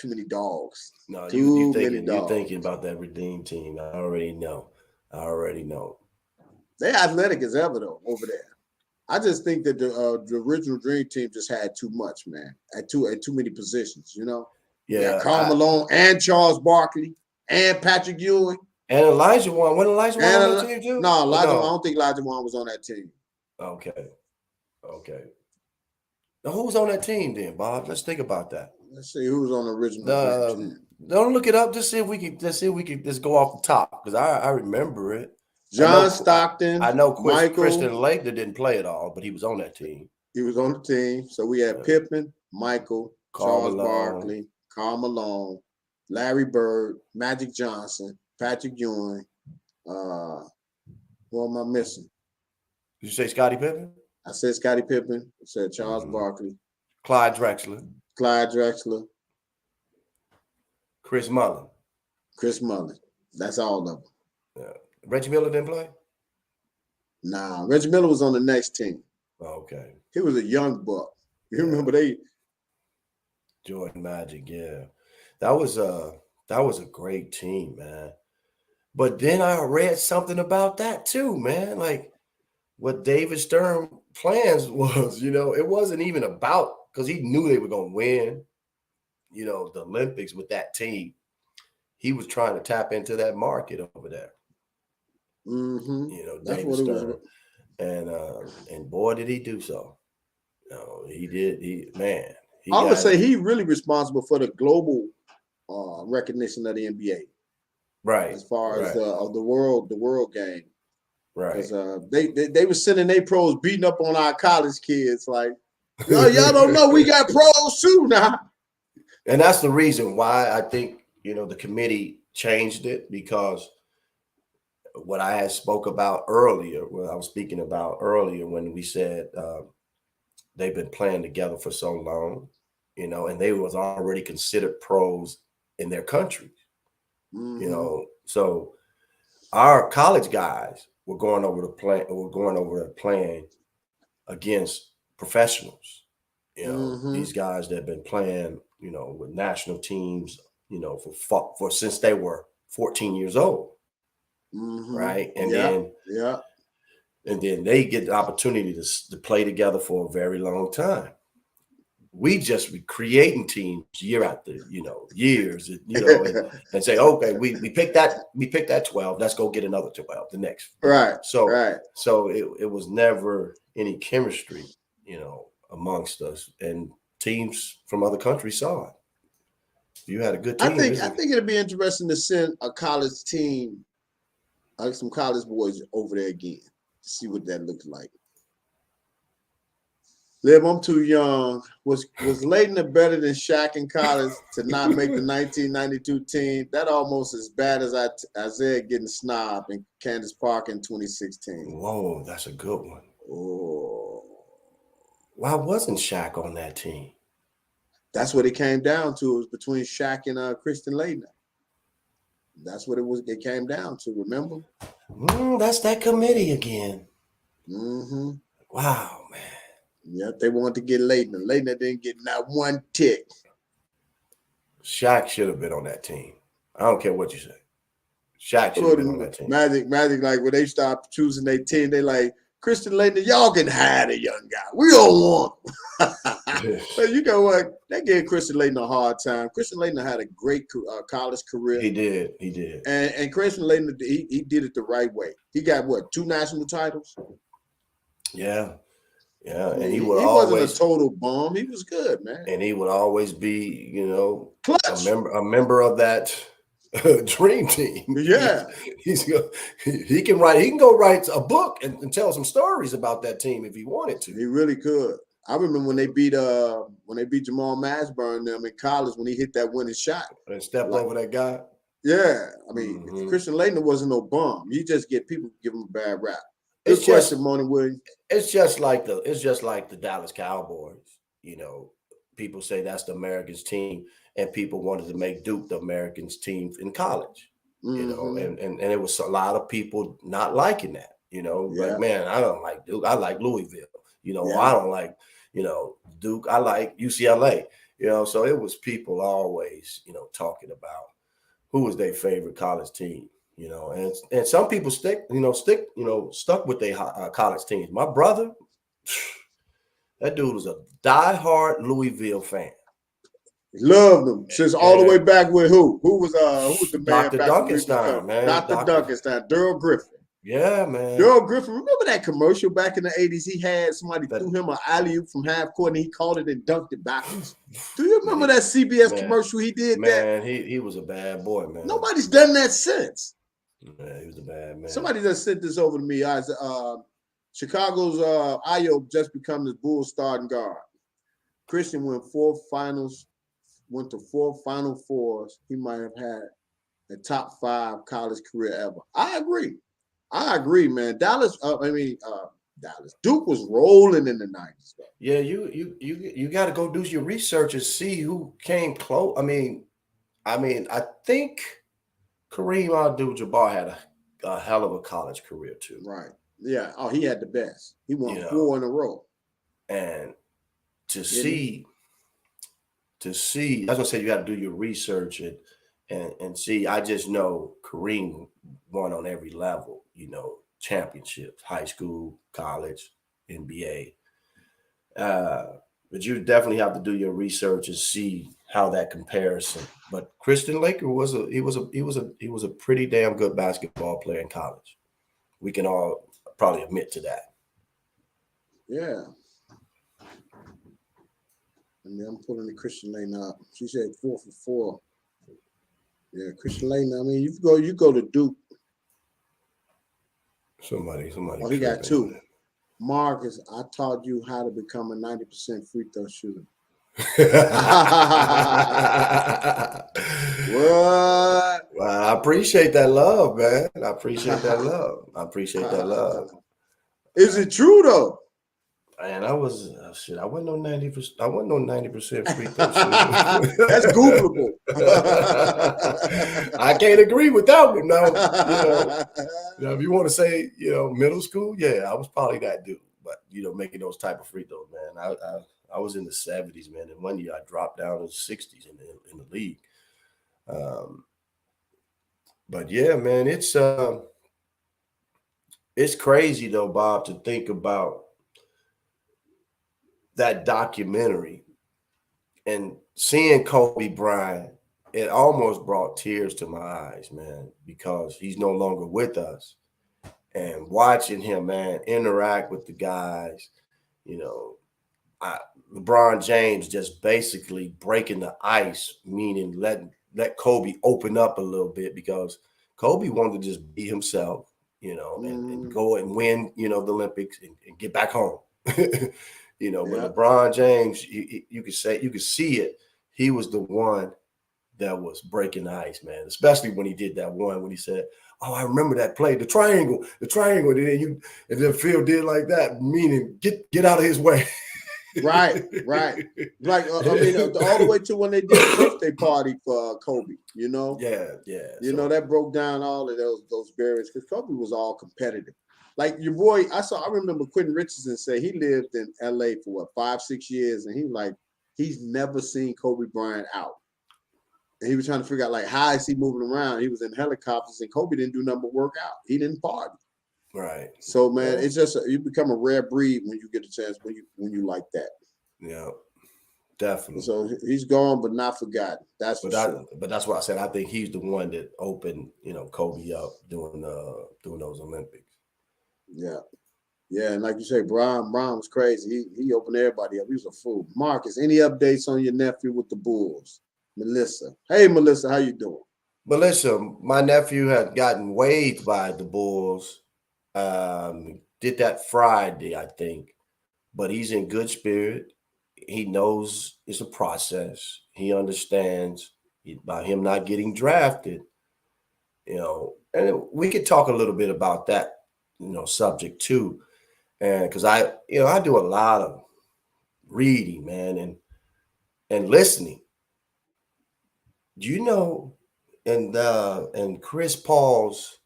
Speaker 3: many dogs.
Speaker 4: No, you're thinking about that Redeem Team. I already know.
Speaker 3: They're athletic as ever, though, over there. I just think that the original Dream Team just had too much, man. At too many positions,
Speaker 4: Yeah.
Speaker 3: Karl Malone and Charles Barkley and Patrick Ewing.
Speaker 4: And Elijah Wan. Wasn't Elijah Wan on the team too?
Speaker 3: No, I don't think Elijah Wan was on that team.
Speaker 4: Okay. Now who's on that team then, Bob? Let's think about that.
Speaker 3: Let's see who's on the original team.
Speaker 4: Don't look it up. Just see if we can just go off the top, because I remember it.
Speaker 3: John Stockton.
Speaker 4: I know Christian Lake that didn't play at all, but he was on that team.
Speaker 3: He was on the team. So we had Pippen, Michael,
Speaker 4: Karl
Speaker 3: Charles
Speaker 4: Malone.
Speaker 3: Barkley, Karl Malone, Larry Bird, Magic Johnson, Patrick Ewing. Who am I missing?
Speaker 4: Did you say Scottie Pippen?
Speaker 3: I said Scottie Pippen. I said Charles Barkley.
Speaker 4: Clyde Drexler.
Speaker 3: Clyde Drexler.
Speaker 4: Chris Mullin.
Speaker 3: Chris Mullin. That's all of them.
Speaker 4: Yeah. Reggie Miller didn't play?
Speaker 3: Nah, Reggie Miller was on the next team.
Speaker 4: Okay.
Speaker 3: He was a young buck. You remember
Speaker 4: Jordan Magic, yeah. That was a great team, man. But then I read something about that too, man. Like what David Stern plans was, it wasn't even about, because he knew they were going to win, the Olympics with that team. He was trying to tap into that market over there.
Speaker 3: Mm-hmm. That's
Speaker 4: David
Speaker 3: what
Speaker 4: Stern.
Speaker 3: it was.
Speaker 4: And boy, did he do so. He did.
Speaker 3: I would say he's really responsible for the global recognition of the NBA.
Speaker 4: Right.
Speaker 3: As far as the world game.
Speaker 4: Right.
Speaker 3: Because they were sending their pros beating up on our college kids. Like, y'all don't know we got pros too now.
Speaker 4: And that's the reason why I think, the committee changed it, because what I had spoke about earlier, what I was speaking about earlier when we said they've been playing together for so long, and they was already considered pros in their country.
Speaker 3: Mm-hmm.
Speaker 4: So our college guys were going over to playing against professionals. These guys that have been playing, with national teams, for since they were 14 years old.
Speaker 3: Mm-hmm.
Speaker 4: Right. And then they get the opportunity to play together for a very long time. We just be creating teams year after, years, and say, okay, we picked that 12. Let's go get another 12 the next.
Speaker 3: Right.
Speaker 4: So it was never any chemistry, amongst us, and teams from other countries saw it. You had a good team.
Speaker 3: I think it'd be interesting to send a college team, like some college boys over there again, to see what that looks like. Liv, I'm too young. Was Layden better than Shaq in college to not make the 1992 team? That almost as bad as Isaiah getting snobbed in Candace Park in 2016.
Speaker 4: Whoa, that's a good one.
Speaker 3: Oh.
Speaker 4: Why wasn't Shaq on that team?
Speaker 3: That's what it came down to. It was between Shaq and Christian Laettner. That's what it was. It came down to. Remember?
Speaker 4: That's that committee again.
Speaker 3: Mm-hmm.
Speaker 4: Wow, man.
Speaker 3: Yep, they wanted to get Laettner. Laettner didn't get not one tick.
Speaker 4: Shaq should have been on that team. I don't care what you say. Shaq should have been on that team.
Speaker 3: Magic, like when they start choosing their team, they like, Christian Laettner, y'all can hire the young guy. We don't want him. But you know what? They gave Christian Laettner a hard time. Christian Laettner had a great college career.
Speaker 4: He did.
Speaker 3: And Christian Laettner, he did it the right way. He got, 2 national titles?
Speaker 4: Yeah. And
Speaker 3: he wasn't a total bum. He was good, man.
Speaker 4: And he would always be,
Speaker 3: clutch.
Speaker 4: a member of that dream team.
Speaker 3: Yeah.
Speaker 4: He can go write a book and tell some stories about that team if he wanted to.
Speaker 3: He really could. I remember when they beat Jamal Mashburn them in college when he hit that winning shot
Speaker 4: and stepped over that guy.
Speaker 3: Yeah, I mean, Christian Laettner wasn't no bum. You just get people give him a bad rap.
Speaker 4: It's
Speaker 3: question, Monty Williams.
Speaker 4: It's just like the Dallas Cowboys. People say that's the Americans team, and people wanted to make Duke the Americans team in college. And it was a lot of people not liking that. Like, man, I don't like Duke. I like Louisville. I don't like Duke. I like UCLA. So it was people always talking about who was their favorite college team. And some people stuck with their college teams. My brother, that dude was a diehard Louisville fan.
Speaker 3: Loved them since all the way back with who? Who was the man?
Speaker 4: Dr. Duncanstein, man.
Speaker 3: Dr. Duncanstein, Darrell Griffin.
Speaker 4: Yeah, man.
Speaker 3: Darrell Griffin. Remember that commercial back in the 80s? He had somebody threw him an alley-oop from half court and he caught it and dunked it backwards. Do you remember that CBS commercial he did?
Speaker 4: Man, he was a bad boy, man.
Speaker 3: Nobody's done that since.
Speaker 4: Yeah, he was a bad man.
Speaker 3: Somebody just sent this over to me. Chicago's Ayo just become the Bulls starting guard. Christian went to 4 Final Fours. He might have had a top 5 college career ever. I agree, man. Dallas. Duke was rolling in the 90s, bro.
Speaker 4: Yeah, you got to go do your research and see who came close. I think Kareem Abdul-Jabbar had a hell of a college career too.
Speaker 3: Right. Yeah. Oh, he had the best. He won 4 in a row.
Speaker 4: And to see, that's what I say. You got to do your research and see. I just know Kareem won on every level. Championships, high school, college, NBA. But you definitely have to do your research and see how that comparison. But Christian Laker was a pretty damn good basketball player in college. We can all probably admit to that.
Speaker 3: Yeah. And then I'm pulling the Christian Lane up. She said 4 for 4. Yeah, Christian Lane. I mean, you go to Duke.
Speaker 4: Somebody.
Speaker 3: Oh, he got 2. Marcus, I taught you how to become a 90% free throw shooter. What?
Speaker 4: Well, I appreciate that love, man. I appreciate that love.
Speaker 3: Is it true though?
Speaker 4: Man, I wasn't no 90%. I wasn't no 90% free throw shooter.
Speaker 3: That's Googleable.
Speaker 4: I can't agree with that one. No, if you want to say, middle school, yeah, I was probably that dude. But making those type of free throws, man. I was in the 70s, man, and one year I dropped down to the 60s in the league. But yeah, man, it's crazy though, Bob, to think about that documentary and seeing Kobe Bryant. It almost brought tears to my eyes, man, because he's no longer with us. And watching him, man, interact with the guys, LeBron James just basically breaking the ice, meaning let Kobe open up a little bit, because Kobe wanted to just be himself, and go and win, the Olympics and get back home. But LeBron James, you could see it. He was the one that was breaking the ice, man. Especially when he did that one when he said, "Oh, I remember that play, the triangle." And then Phil did like that, meaning get out of his way.
Speaker 3: Right. Like all the way to when they did the birthday party for Kobe.
Speaker 4: Yeah.
Speaker 3: That broke down all of those barriers, because Kobe was all competitive. Like your boy, I remember Quentin Richardson say he lived in LA for 5-6 years, and he's never seen Kobe Bryant out. And he was trying to figure out like, how is he moving around? He was in helicopters, and Kobe didn't do nothing but work out. He didn't party.
Speaker 4: Right.
Speaker 3: So man, it's just you become a rare breed when you get a chance when you like that.
Speaker 4: Yeah, definitely.
Speaker 3: So he's gone, but not forgotten. That's for sure.
Speaker 4: But that's why I said I think he's the one that opened, Kobe up doing those Olympics.
Speaker 3: Yeah. And like you say, Brown was crazy. He opened everybody up. He was a fool. Marcus, any updates on your nephew with the Bulls? Melissa. Hey, Melissa, how you doing?
Speaker 4: Melissa, my nephew had gotten waived by the Bulls. Did that Friday, I think. But he's in good spirit. He knows it's a process. He understands about him not getting drafted. And we could talk a little bit about that, subject too. And because I do a lot of reading, man, and listening. And Chris Paul's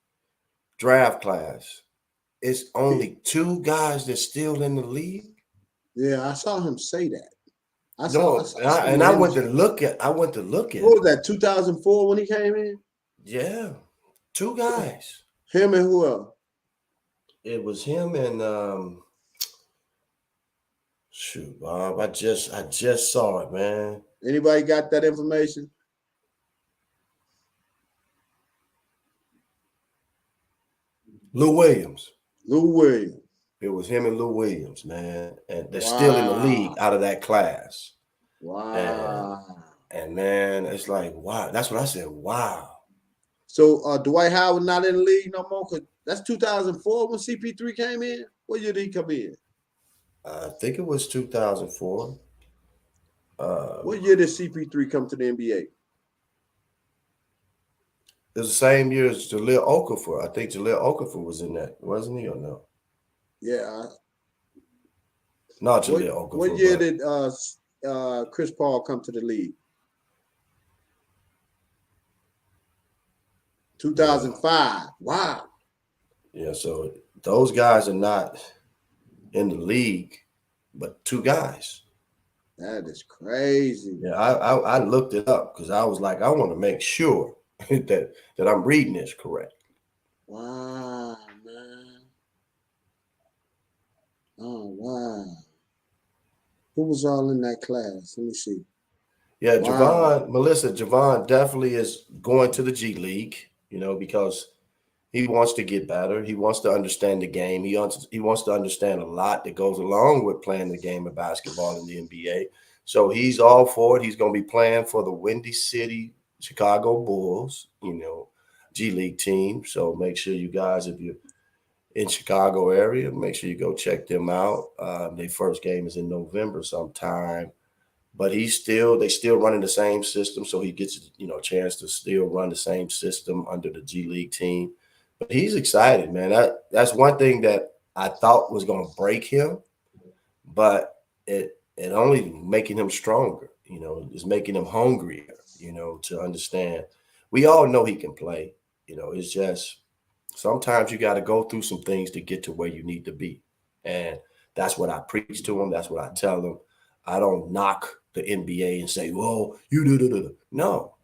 Speaker 4: draft class, it's only 2 guys that's still in the league.
Speaker 3: Yeah, I saw him say that.
Speaker 4: I went to look at.
Speaker 3: What was that? 2004 when he came in?
Speaker 4: Yeah, 2 guys.
Speaker 3: Him and who else?
Speaker 4: It was him and shoot, Bob. I just saw it, man.
Speaker 3: Anybody got that information?
Speaker 4: Lou Williams.
Speaker 3: It
Speaker 4: was him and Lou Williams, man. And they're still in the league out of that class.
Speaker 3: Wow.
Speaker 4: And man, it's like, wow. That's what I said. Wow.
Speaker 3: So Dwight Howard not in the league no more? Because that's 2004 when CP3 came in. What year did he come in?
Speaker 4: I think it was 2004.
Speaker 3: What year did CP3 come to the NBA?
Speaker 4: It was the same year as Jahlil Okafor. I think Jahlil Okafor was in that, wasn't he, or no?
Speaker 3: Yeah.
Speaker 4: Not Jahlil Okafor.
Speaker 3: What year did Chris Paul come to the league? 2005. Wow.
Speaker 4: Yeah, so those guys are not in the league, but two guys.
Speaker 3: That is crazy.
Speaker 4: Yeah, I looked it up because I was like, I want to make sure that I'm reading this correct.
Speaker 3: Wow, man. Oh, wow. Who was all in that class? Let me see.
Speaker 4: Yeah,
Speaker 3: Wow.
Speaker 4: Javon definitely is going to the G League, because he wants to get better. He wants to understand the game. He wants to understand a lot that goes along with playing the game of basketball in the NBA. So he's all for it. He's going to be playing for the Windy City Chicago Bulls, G League team. So make sure you guys, if you're in Chicago area, make sure you go check them out. Their first game is in November sometime. But they still running the same system, so he gets a chance to still run the same system under the G League team. But he's excited, man. That's one thing that I thought was going to break him, but it only making him stronger. It's making him hungrier. To understand. We all know he can play. It's just sometimes you got to go through some things to get to where you need to be, and that's what I preach to him. That's what I tell him. I don't knock the NBA and say, "Well, you do." No,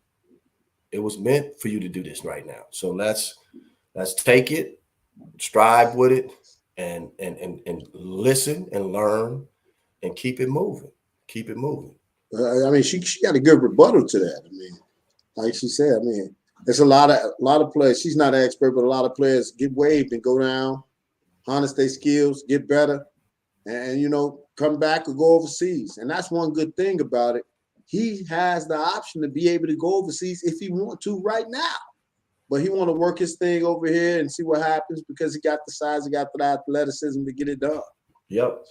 Speaker 4: it was meant for you to do this right now. So let's take it, strive with it, and listen and learn, and keep it moving. Keep it moving.
Speaker 3: I mean, she got a good rebuttal to that. I mean, like she said, I mean, there's a lot of players. She's not an expert, but a lot of players get waived and go down, harness their skills, get better, and come back or go overseas. And that's one good thing about it. He has the option to be able to go overseas if he want to right now. But he want to work his thing over here and see what happens because he got the size, he got the athleticism to get it done.
Speaker 4: Yep.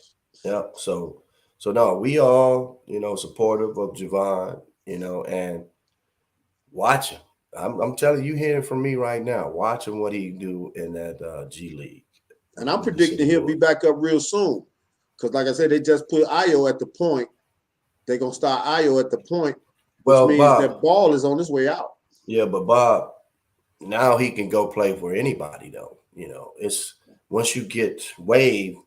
Speaker 4: So no, we all, supportive of Javon, and watch him. I'm telling you, hearing from me right now, watching what he do in that G League.
Speaker 3: And I'm predicting he'll be back up real soon. Because, like I said, they just put Ayo at the point. They're going to start Ayo at the point, which means Bob, that Ball is on his way out.
Speaker 4: Yeah, but Bob, now he can go play for anybody, though. It's once you get waived,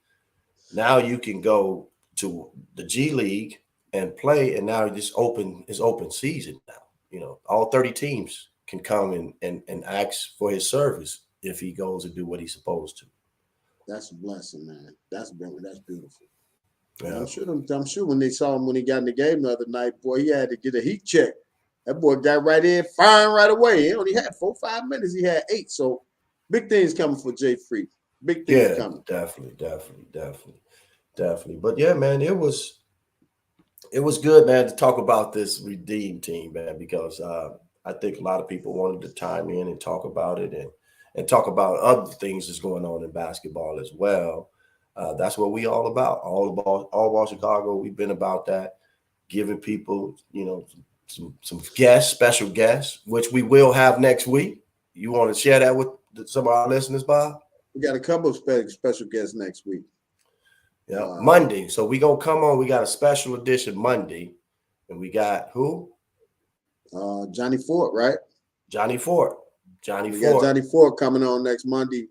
Speaker 4: now you can go to the G League and play, and now it's open season now. All 30 teams can come and ask for his service if he goes and do what he's supposed to.
Speaker 3: That's a blessing, man. That's beautiful.
Speaker 4: Yeah.
Speaker 3: I'm sure when they saw him when he got in the game the other night, boy, he had to get a heat check. That boy got right in, firing right away. He only had 4-5 minutes. He had 8. So big things coming for Jay Free. Big things coming.
Speaker 4: Definitely. But yeah, man, it was good, man, to talk about this Redeem team, man, because I think a lot of people wanted to chime in and talk about it and talk about other things that's going on in basketball as well. That's what we all about. All about Chicago. We've been about that, giving people, some special guests, which we will have next week. You want to share that with some of our listeners, Bob?
Speaker 3: We got a couple of special guests next week.
Speaker 4: Yeah, Monday. So we gonna come on. We got a special edition Monday, and we got who?
Speaker 3: Johnny Fort, right?
Speaker 4: Johnny Fort.
Speaker 3: Got Johnny Fort coming on next Monday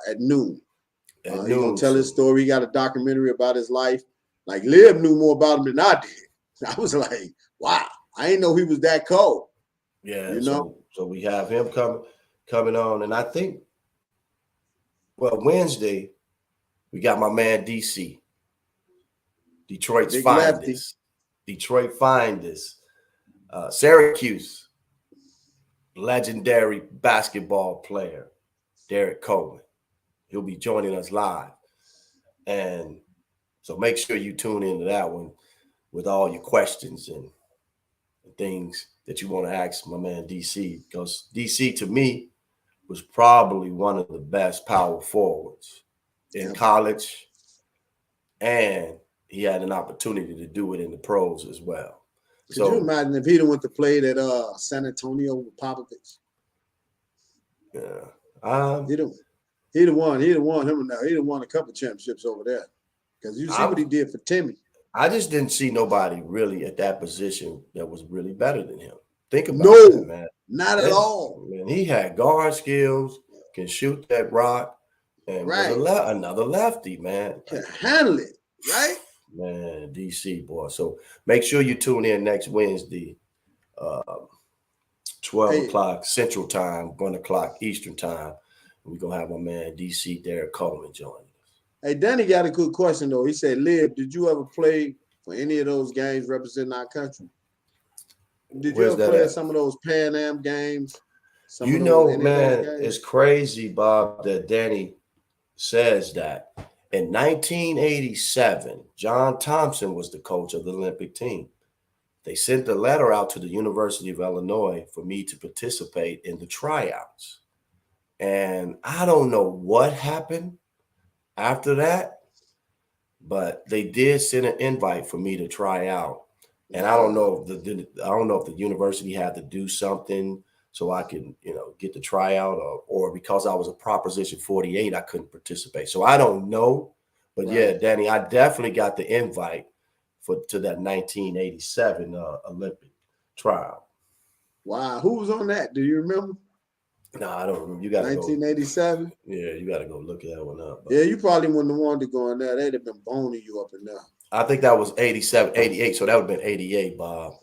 Speaker 3: at noon. He's gonna tell his story. He got a documentary about his life. Like Liv knew more about him than I did. I was like, wow, I didn't know he was that cold.
Speaker 4: Yeah, so we have him coming on, and I think, Wednesday we got my man DC. Detroit's
Speaker 3: Big
Speaker 4: finest.
Speaker 3: lefty.
Speaker 4: Detroit finest. Syracuse legendary basketball player Derek Coleman. He'll be joining us live. And so make sure you tune into that one with all your questions and things that you want to ask my man DC, because DC to me was probably one of the best power forwards in college, and he had an opportunity to do it in the pros as well.
Speaker 3: Could you imagine if he'd went to play at San Antonio with Popovich?
Speaker 4: Yeah.
Speaker 3: He'd have won him now. He'd have won a couple championships over there. Because you see what he did for Timmy.
Speaker 4: I just didn't see nobody really at that position that was really better than him. Think about that, man.
Speaker 3: Not at all.
Speaker 4: Man, he had guard skills, can shoot that rock, and was another lefty, man.
Speaker 3: Can handle it, right?
Speaker 4: Man, DC boy. So make sure you tune in next Wednesday, 12 o'clock Central Time, 1 o'clock Eastern Time. We're gonna have my man DC Derek Coleman joining us.
Speaker 3: Hey, Danny got a good question though. He said, "Liv, did you ever play for any of those games representing our country? Did you ever play at some of those Pan Am games?"
Speaker 4: You know, man, it's crazy, Bob, that Danny says that. In 1987, John Thompson was the coach of the Olympic team. They sent a letter out to the University of Illinois for me to participate in the tryouts. And I don't know what happened after that, but they did send an invite for me to try out. And I don't know if the university had to do something so I can, get the tryout, or because I was a Proposition 48, I couldn't participate. So I don't know, but yeah, Danny, I definitely got the invite to that 1987 Olympic trial.
Speaker 3: Wow, who was on that? Do you remember?
Speaker 4: No, I don't remember. You got
Speaker 3: 1987.
Speaker 4: Yeah, you got to go look that one up.
Speaker 3: Yeah, you probably wouldn't have wanted to go in there. They'd have been boning you up in there.
Speaker 4: I think that was 87, 88. So that would have been 88, Bob.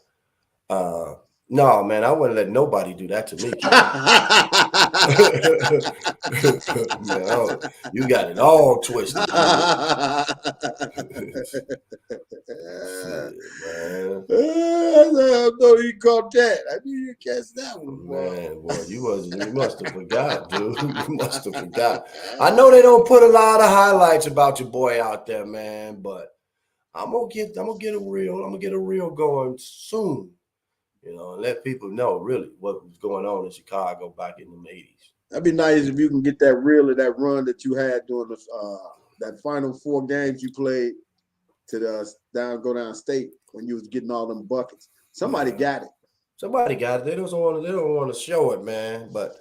Speaker 4: No, man, I wouldn't let nobody do that to me. Man, you got it all twisted.
Speaker 3: Man. I know you caught that. I knew you catch that one, boy.
Speaker 4: Man, boy, you must have forgot, dude. You must have forgot. I know they don't put a lot of highlights about your boy out there, man, but I'm gonna get a reel going soon. And let people know really what was going on in Chicago back in the 80s. That'd
Speaker 3: be nice if you can get that reel of that run that you had during that final 4 games you played to the go down state when you was getting all them buckets. Somebody got it.
Speaker 4: Somebody got it. They don't want to show it, man. But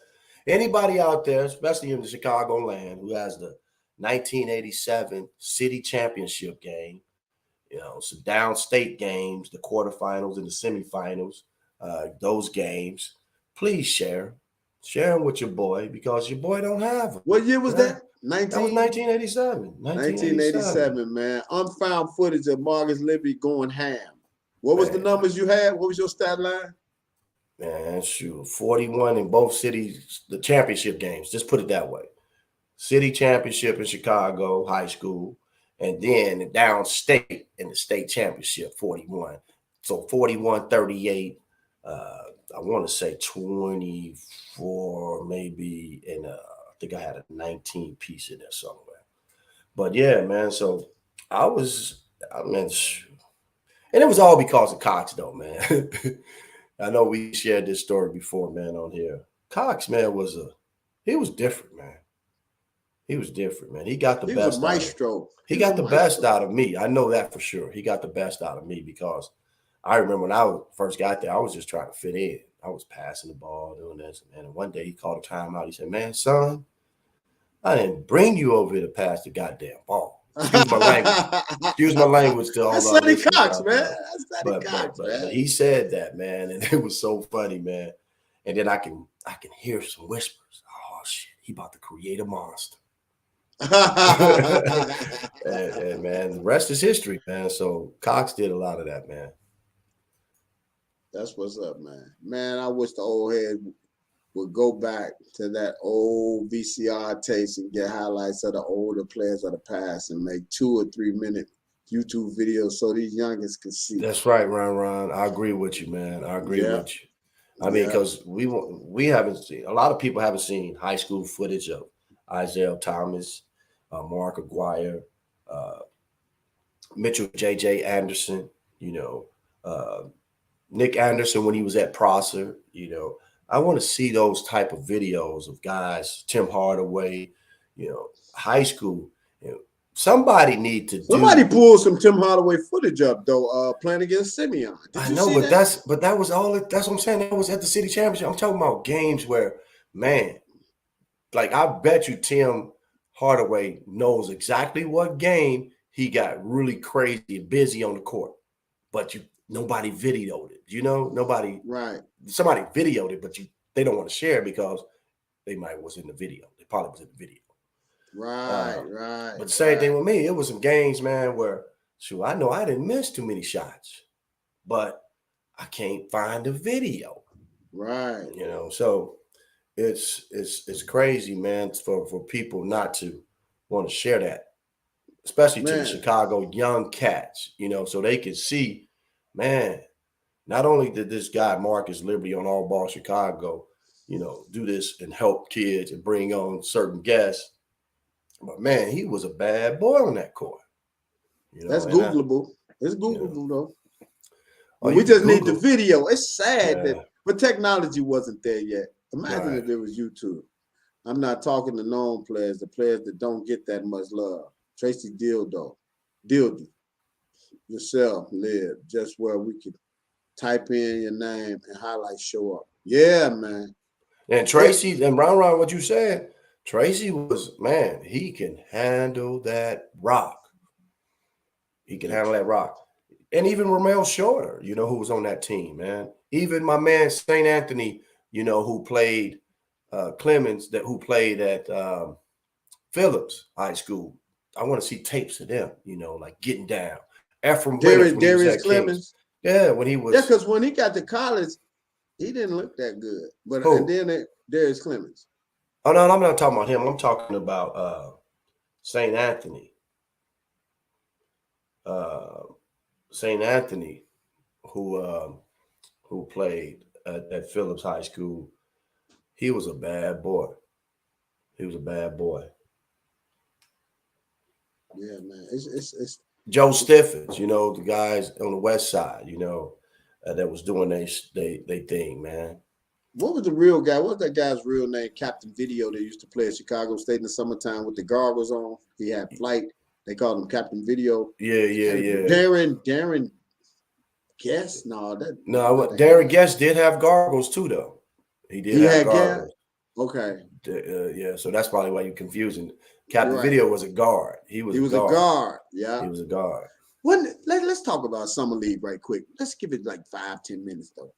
Speaker 4: anybody out there, especially in the Chicago land, who has the 1987 city championship game, some downstate games, the quarterfinals and the semifinals, those games, please share them with your boy, because your boy don't have them.
Speaker 3: What year was that?
Speaker 4: That was 1987.
Speaker 3: 1987, man. Unfound footage of Marcus Libby going ham. What was the numbers you had? What was your stat line?
Speaker 4: Man, shoot, 41 in both cities, the championship games. Just put it that way. City championship in Chicago, high school. And then the downstate in the state championship, 41. So 41, 38, I want to say 24 maybe, and I think I had a 19 piece in there somewhere. But yeah, man, so and it was all because of Cox though, man. I know we shared this story before, man, on here. Cox, man, he was different, man. He was different, man. He got the best.
Speaker 3: He was a maestro.
Speaker 4: He got the best out of me. I know that for sure. He got the best out of me, because I remember when I first got there, I was just trying to fit in. I was passing the ball, doing this. And one day he called a timeout. He said, "Man, son, I didn't bring you over here to pass the goddamn ball." Excuse my language. Excuse my language to all
Speaker 3: That's Sonny Cox, man. That's Sonny Cox, man.
Speaker 4: But he said that, man, and it was so funny, man. And then I can hear some whispers. Oh, shit, he about to create a monster. and man, the rest is history, man. So Cox did a lot of that, man.
Speaker 3: That's what's up, man. Man, I wish the old head would go back to that old VCR tapes and get highlights of the older players of the past and make 2 or 3 minute YouTube videos so these youngins can see.
Speaker 4: That's right, Ron. I agree with you, man. I agree with you. I mean, because we haven't seen, a lot of people haven't seen high school footage of Isaiah Thomas, Mark Aguirre, Mitchell J.J. Anderson, Nick Anderson when he was at Prosser. I want to see those type of videos of guys, Tim Hardaway, high school. somebody need to
Speaker 3: Somebody
Speaker 4: do.
Speaker 3: pulled some Tim Hardaway footage up though, playing against Simeon. Did you see that?
Speaker 4: But that was all. That's what I'm saying. That was at the city championship. I'm talking about games where, man, like I bet you Tim Hardaway knows exactly what game he got really crazy and busy on the court, but nobody videoed it. You know, nobody.
Speaker 3: Right.
Speaker 4: Somebody videoed it, but they don't want to share because they might was in the video. They probably was in the video.
Speaker 3: Right.
Speaker 4: But the same thing with me. It was some games, man, where I know I didn't miss too many shots, but I can't find the video.
Speaker 3: Right.
Speaker 4: You know, so it's crazy, man, for people not to want to share that, especially to the Chicago young cats, you know, so they can see, man, not only did this guy Marcus Liberty on All Ball Chicago, you know, do this and help kids and bring on certain guests, but man, he was a bad boy on that court. You know,
Speaker 3: that's Googleable. It's Googleable though.
Speaker 4: Oh,
Speaker 3: we just need the video. It's sad that, but technology wasn't there yet. Imagine if it was YouTube. I'm not talking to known players, the players that don't get that much love. Tracy Dildy, yourself, live just where we could type in your name and highlights show up. Yeah, man.
Speaker 4: And Tracy, and Ron, what you said, Tracy was, man, he can handle that rock. He can handle that rock. And even Ramel Shorter, you know, who was on that team, man. Even my man St. Anthony, you know, who played Clemens, who played at Phillips High School. I want to see tapes of them, you know, like getting down. Ephraim
Speaker 3: Darius Clemens.
Speaker 4: Yeah, when he was.
Speaker 3: Yeah, because when he got to college, he didn't look that good. But and then Darius Clemens.
Speaker 4: Oh, no, I'm not talking about him. I'm talking about St. Anthony. St. Anthony, who played at Phillips High School, he was a bad boy. He was a bad boy.
Speaker 3: Yeah, man. It's
Speaker 4: Joe Stiffens, you know, the guys on the west side, you know, that was doing they thing, man.
Speaker 3: What was the real guy? What was that guy's real name? Captain Video that used to play at Chicago State in the summertime with the goggles on. He had flight. They called him Captain Video.
Speaker 4: Yeah.
Speaker 3: Darren Guest?
Speaker 4: Darren Guest did have goggles too, though. He had goggles.
Speaker 3: Okay.
Speaker 4: Yeah, so that's probably why you're confusing. Captain Video was a guard. He was a guard.
Speaker 3: Yeah.
Speaker 4: He was a guard.
Speaker 3: Let's talk about Summer League right quick. Let's give it like 5-10 minutes, though.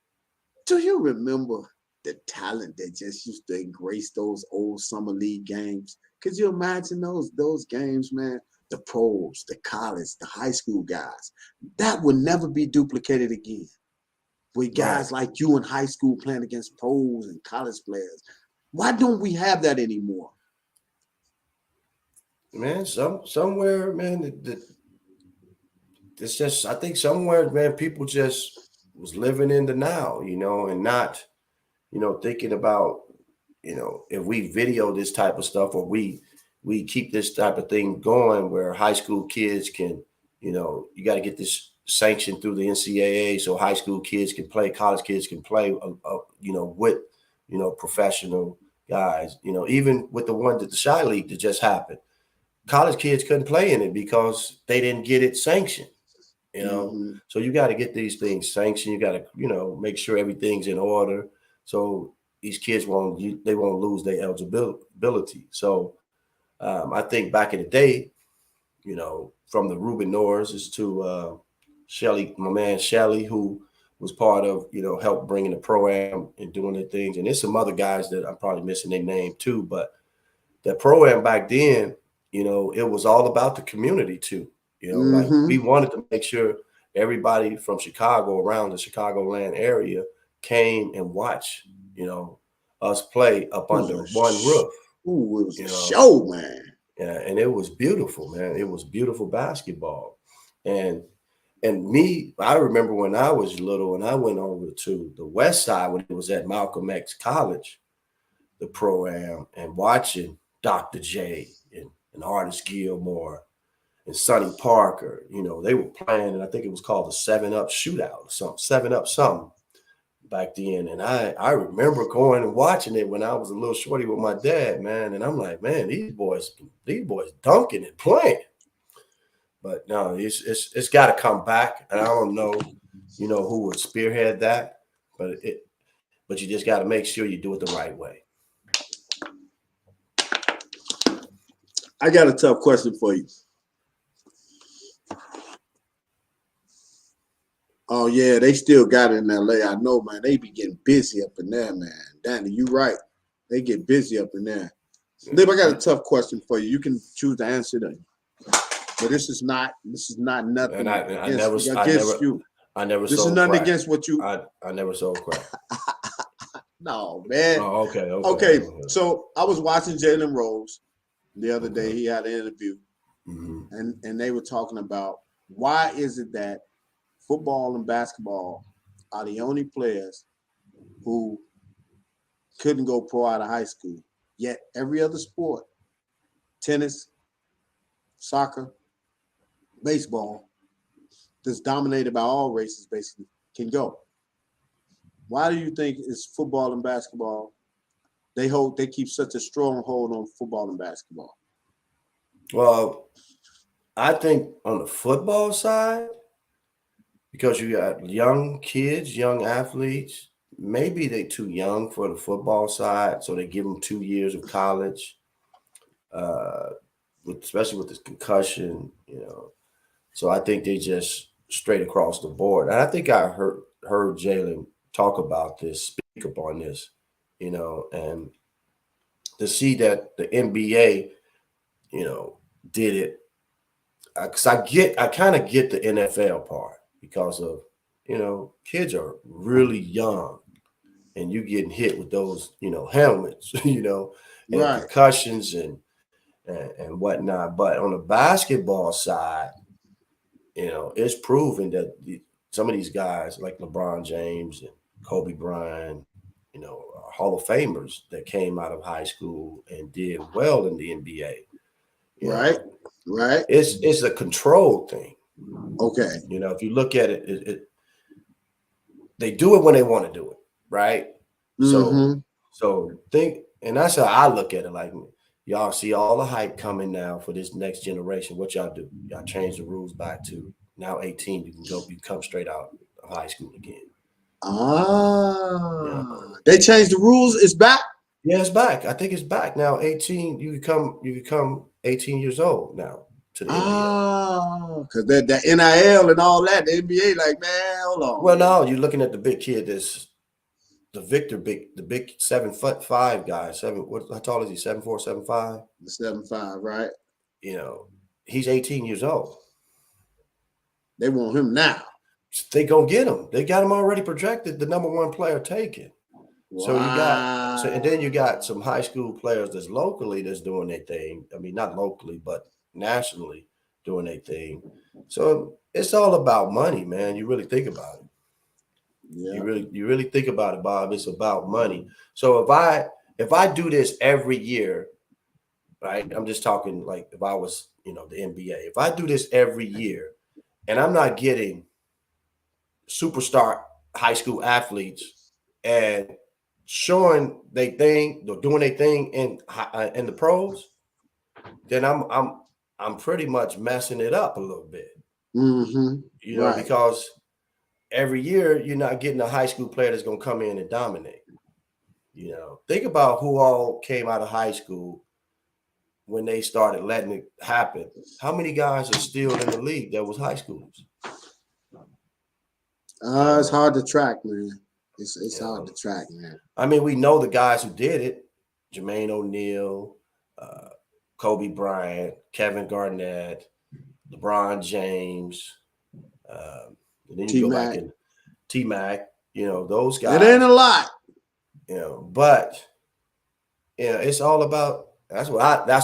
Speaker 3: Do you remember the talent that just used to grace those old Summer League games? Could you imagine those games, man? The pros, the college, the high school guys. That would never be duplicated again. With guys like you in high school playing against pros and college players. Why don't we have that anymore?
Speaker 4: Man, somewhere, man, it's just, I think somewhere, man, people just was living in the now, you know, and not, you know, thinking about, you know, if we video this type of stuff or we keep this type of thing going where high school kids can, you know, you got to get this sanctioned through the NCAA so high school kids can play, college kids can play, you know, with, you know, professional guys, you know, even with the one that the Shy League that just happened, college kids couldn't play in it because they didn't get it sanctioned, you know. Mm-hmm. So you got to get these things sanctioned. You got to, you know, make sure everything's in order so these kids won't lose their eligibility. So I think back in the day, you know, from the Ruben Norrises to Shelly, my man Shelly, who was part of, you know, help bringing the pro-am and doing the things. And there's some other guys that I'm probably missing their name too. But that pro-am back then, you know, it was all about the community too. You know, like we wanted to make sure everybody from Chicago, around the Chicagoland area, came and watched, you know, us play up under one roof.
Speaker 3: Ooh, it was a show, man.
Speaker 4: Yeah, and it was beautiful, man. It was beautiful basketball. And me, I remember when I was little and I went over to the West Side when it was at Malcolm X College, the pro-am, and watching Dr. J and Artis Gilmore and Sonny Parker, you know, they were playing, and I think it was called the 7-Up Shootout or something, 7-Up something back then. And I remember going and watching it when I was a little shorty with my dad, man. And I'm like, man, these boys dunking and playing. But no, it's got to come back, and I don't know, who would spearhead that, but you just got to make sure you do it the right way.
Speaker 3: I got a tough question for you. Oh yeah, they still got it in LA. I know, man. They be getting busy up in there, man. Danny, you right. They get busy up in there. Lib, I got a tough question for you. You can choose to answer them. But this is not nothing
Speaker 4: And I
Speaker 3: against you.
Speaker 4: I never
Speaker 3: This
Speaker 4: sold
Speaker 3: is nothing
Speaker 4: crack.
Speaker 3: against what you.
Speaker 4: I never sold crack.
Speaker 3: No, man.
Speaker 4: Oh, okay.
Speaker 3: Okay. So I was watching Jalen Rose the other day. He had an interview, and they were talking about why is it that football and basketball are the only players who couldn't go pro out of high school, yet every other sport, tennis, soccer, baseball, that's dominated by all races basically, can go. Why do you think it's football and basketball? They keep such a strong hold on football and basketball.
Speaker 4: Well, I think on the football side, because you got young kids, young athletes, maybe they're too young for the football side, so they give them 2 years of college, especially with this concussion, So I think they just straight across the board. And I think I heard Jalen talk about this, speak up on this, and to see that the NBA, did it. Because I kind of get the NFL part because of, kids are really young and you getting hit with those, helmets, and
Speaker 3: Right.
Speaker 4: concussions and whatnot. But on the basketball side, it's proven that some of these guys like LeBron James and Kobe Bryant, are Hall of Famers that came out of high school and did well in the NBA.
Speaker 3: Right. Right.
Speaker 4: It's a control thing.
Speaker 3: Okay.
Speaker 4: If you look at it, they do it when they want to do it, right? So think, and that's how I look at it. Like, y'all see all the hype coming now for this next generation. What y'all do? Y'all change the rules back to now 18. You come straight out of high school again.
Speaker 3: They changed the rules. It's back.
Speaker 4: Yeah, it's back. I think it's back now. 18. You become 18 years old now to the NBA.
Speaker 3: Because the NIL and all that, the NBA, like, man, hold on.
Speaker 4: Well, no, you're looking at the big kid. That's the Victor, the big 7'5" guy. How tall is he? 7'4", 7'5"?
Speaker 3: 7'5", right?
Speaker 4: He's 18 years old.
Speaker 3: They want him now.
Speaker 4: They gonna get him. They got him already projected, the number one player taken.
Speaker 3: Wow.
Speaker 4: So and then you got some high school players that's locally that's doing their thing. I mean, not locally, but nationally doing their thing. So it's all about money, man. You really think about it. Yeah. You really think about it, Bob. It's about money. So if I do this every year, right? I'm just talking like if I was, the NBA. If I do this every year and I'm not getting superstar high school athletes and showing they thing, they're doing their thing in the pros, then I'm pretty much messing it up a little bit. Right. Because every year you're not getting a high school player that's going to come in and dominate. Think about who all came out of high school when they started letting it happen. How many guys are still in the league that was high schoolers?
Speaker 3: It's hard to track, man. It's hard to track, man.
Speaker 4: I mean, we know the guys who did it: Jermaine O'Neal, Kobe Bryant, Kevin Garnett, LeBron James, and then you go back in T-Mac. Those guys.
Speaker 3: It ain't a lot.
Speaker 4: But it's all about that's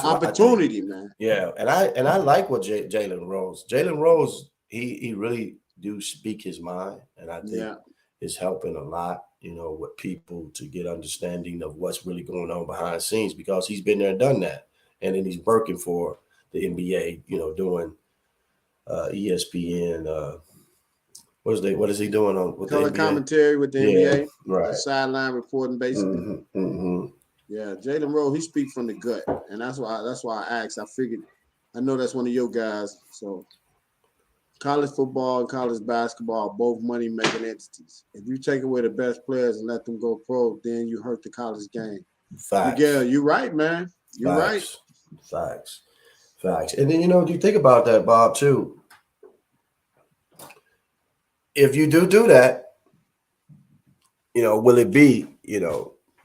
Speaker 3: opportunity, man.
Speaker 4: Yeah, and I like what Jalen Rose. He really do speak his mind, and I think it's helping a lot, with people to get understanding of what's really going on behind the scenes because he's been there and done that, and then he's working for the NBA, doing ESPN. What is he doing on with
Speaker 3: color
Speaker 4: the NBA?
Speaker 3: Commentary with the NBA,
Speaker 4: right?
Speaker 3: Sideline reporting, basically. Yeah, Jalen Rose, he speaks from the gut, and that's why I asked. I figured, I know that's one of your guys, so college football and college basketball are both money-making entities. If you take away the best players and let them go pro, then you hurt the college game.
Speaker 4: Facts.
Speaker 3: Miguel, you're right, man. You're right.
Speaker 4: Facts. And then, you think about that, Bob, too. If you do that, will it be,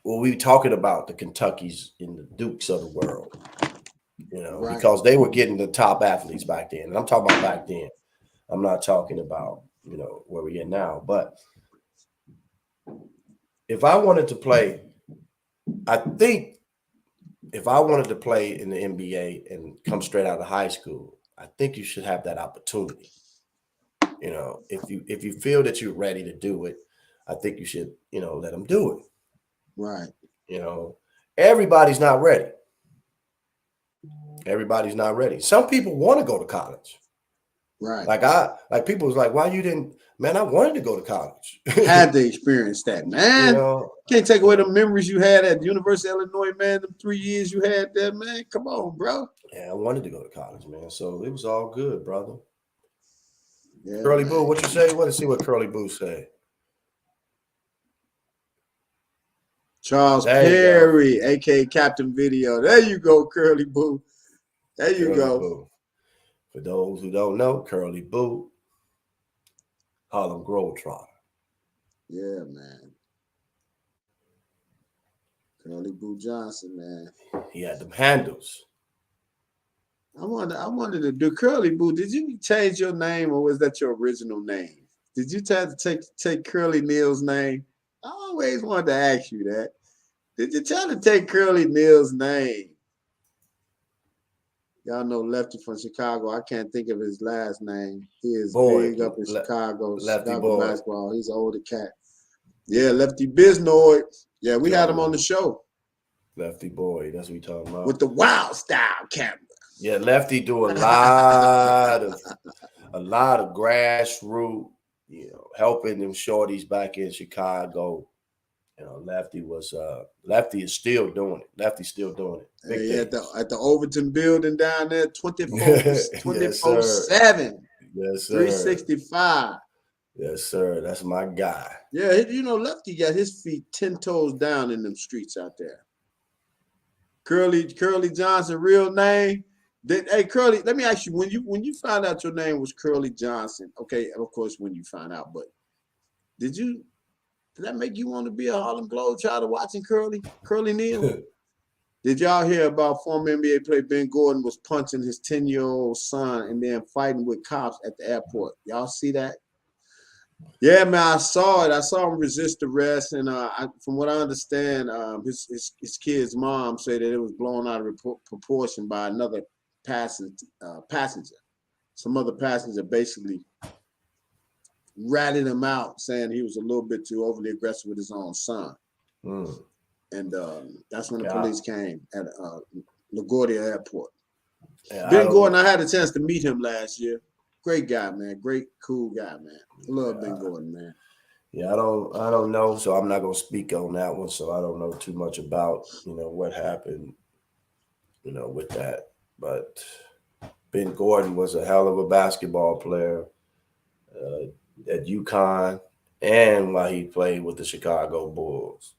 Speaker 4: will we talking about the Kentuckys and the Dukes of the world?
Speaker 3: Right.
Speaker 4: Because they were getting the top athletes back then. And I'm talking about back then. I'm not talking about, where we're at now. But if I wanted to play, I think if I wanted to play in the NBA and come straight out of high school, I think you should have that opportunity. If you feel that you're ready to do it, I think you should, let them do it.
Speaker 3: Right.
Speaker 4: Everybody's not ready. Everybody's not ready. Some people want to go to college.
Speaker 3: Right.
Speaker 4: Like people was like, why you didn't, man, I wanted to go to college.
Speaker 3: Had to experience that, man. Can't take away the memories you had at the University of Illinois, man. The 3 years you had there, man. Come on, bro.
Speaker 4: Yeah, I wanted to go to college, man. So it was all good, brother.
Speaker 3: Yeah,
Speaker 4: Curly
Speaker 3: man.
Speaker 4: Boo, what you say? Let's see what Curly Boo say.
Speaker 3: Charles Perry, aka Captain Video. There you go, Curly Boo. There you go.
Speaker 4: Boo. For those who don't know, Curly Boo, Harlem Globetrotter.
Speaker 3: Yeah, man. Curly Boo Johnson, man.
Speaker 4: He had them handles.
Speaker 3: I wanted to do Curly Boo. Did you change your name, or was that your original name? Did you try to take Curly Neal's name? I always wanted to ask you that. Did you try to take Curly Neal's name? Y'all know Lefty from Chicago. I can't think of his last name. He is big up in Chicago.
Speaker 4: Lefty
Speaker 3: Chicago
Speaker 4: boy.
Speaker 3: basketball. He's an older cat. Yeah, Lefty Biznoid. Yeah, we had him on the show.
Speaker 4: Lefty boy, that's what we talking about.
Speaker 3: With the wild style camera.
Speaker 4: Yeah, Lefty do a lot of grassroots, helping them shorties back in Chicago. Lefty is still doing it. Lefty's still doing it.
Speaker 3: Hey, at the Overton building down there, 24/7.
Speaker 4: Yes, sir.
Speaker 3: 365.
Speaker 4: Yes, sir. That's my guy.
Speaker 3: Yeah, Lefty got his feet 10 toes down in them streets out there. Curly Johnson, real name. Hey, Curly, let me ask you, when you found out your name was Curly Johnson, okay, of course, when you found out, but did that make you want to be a Harlem Globetrotter watching Curly Neal? Did y'all hear about former NBA player Ben Gordon was punching his 10-year-old son and then fighting with cops at the airport? Y'all see that? Yeah, man, I saw it. I saw him resist arrest, and from what I understand, his kid's mom said that it was blown out of proportion by another passenger. Some other passenger basically ratted him out, saying he was a little bit too overly aggressive with his own son. And that's when the police came at LaGuardia Airport. Yeah, Ben Gordon, I had a chance to meet him last year. Great guy, man. Great, cool guy, man. I love Ben Gordon, man.
Speaker 4: Yeah, I don't know, so I'm not gonna speak on that one. So I don't know too much about what happened, with that. But Ben Gordon was a hell of a basketball player at UConn, and while he played with the Chicago Bulls.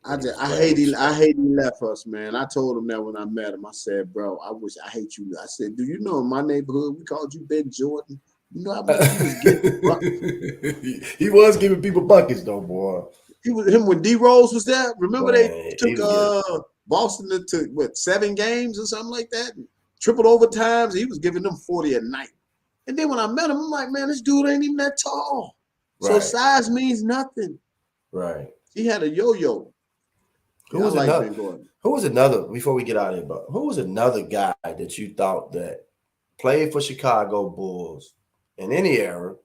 Speaker 3: I hate he left us, man. I told him that when I met him. I said, bro, I hate you. I said, do you know in my neighborhood we called you Ben Jordan? You know how much he was getting buckets?
Speaker 4: He was giving people buckets though, boy.
Speaker 3: Him when D Rose was there. Remember they took Boston to 7 games or something like that? Triple overtimes. He was giving them 40 a night. And then when I met him, I'm like, man, this dude ain't even that tall. Right. So size means nothing.
Speaker 4: Right.
Speaker 3: He had a yo-yo.
Speaker 4: Who was another, before we get out of here, but who was another guy that you thought that played for Chicago Bulls in any era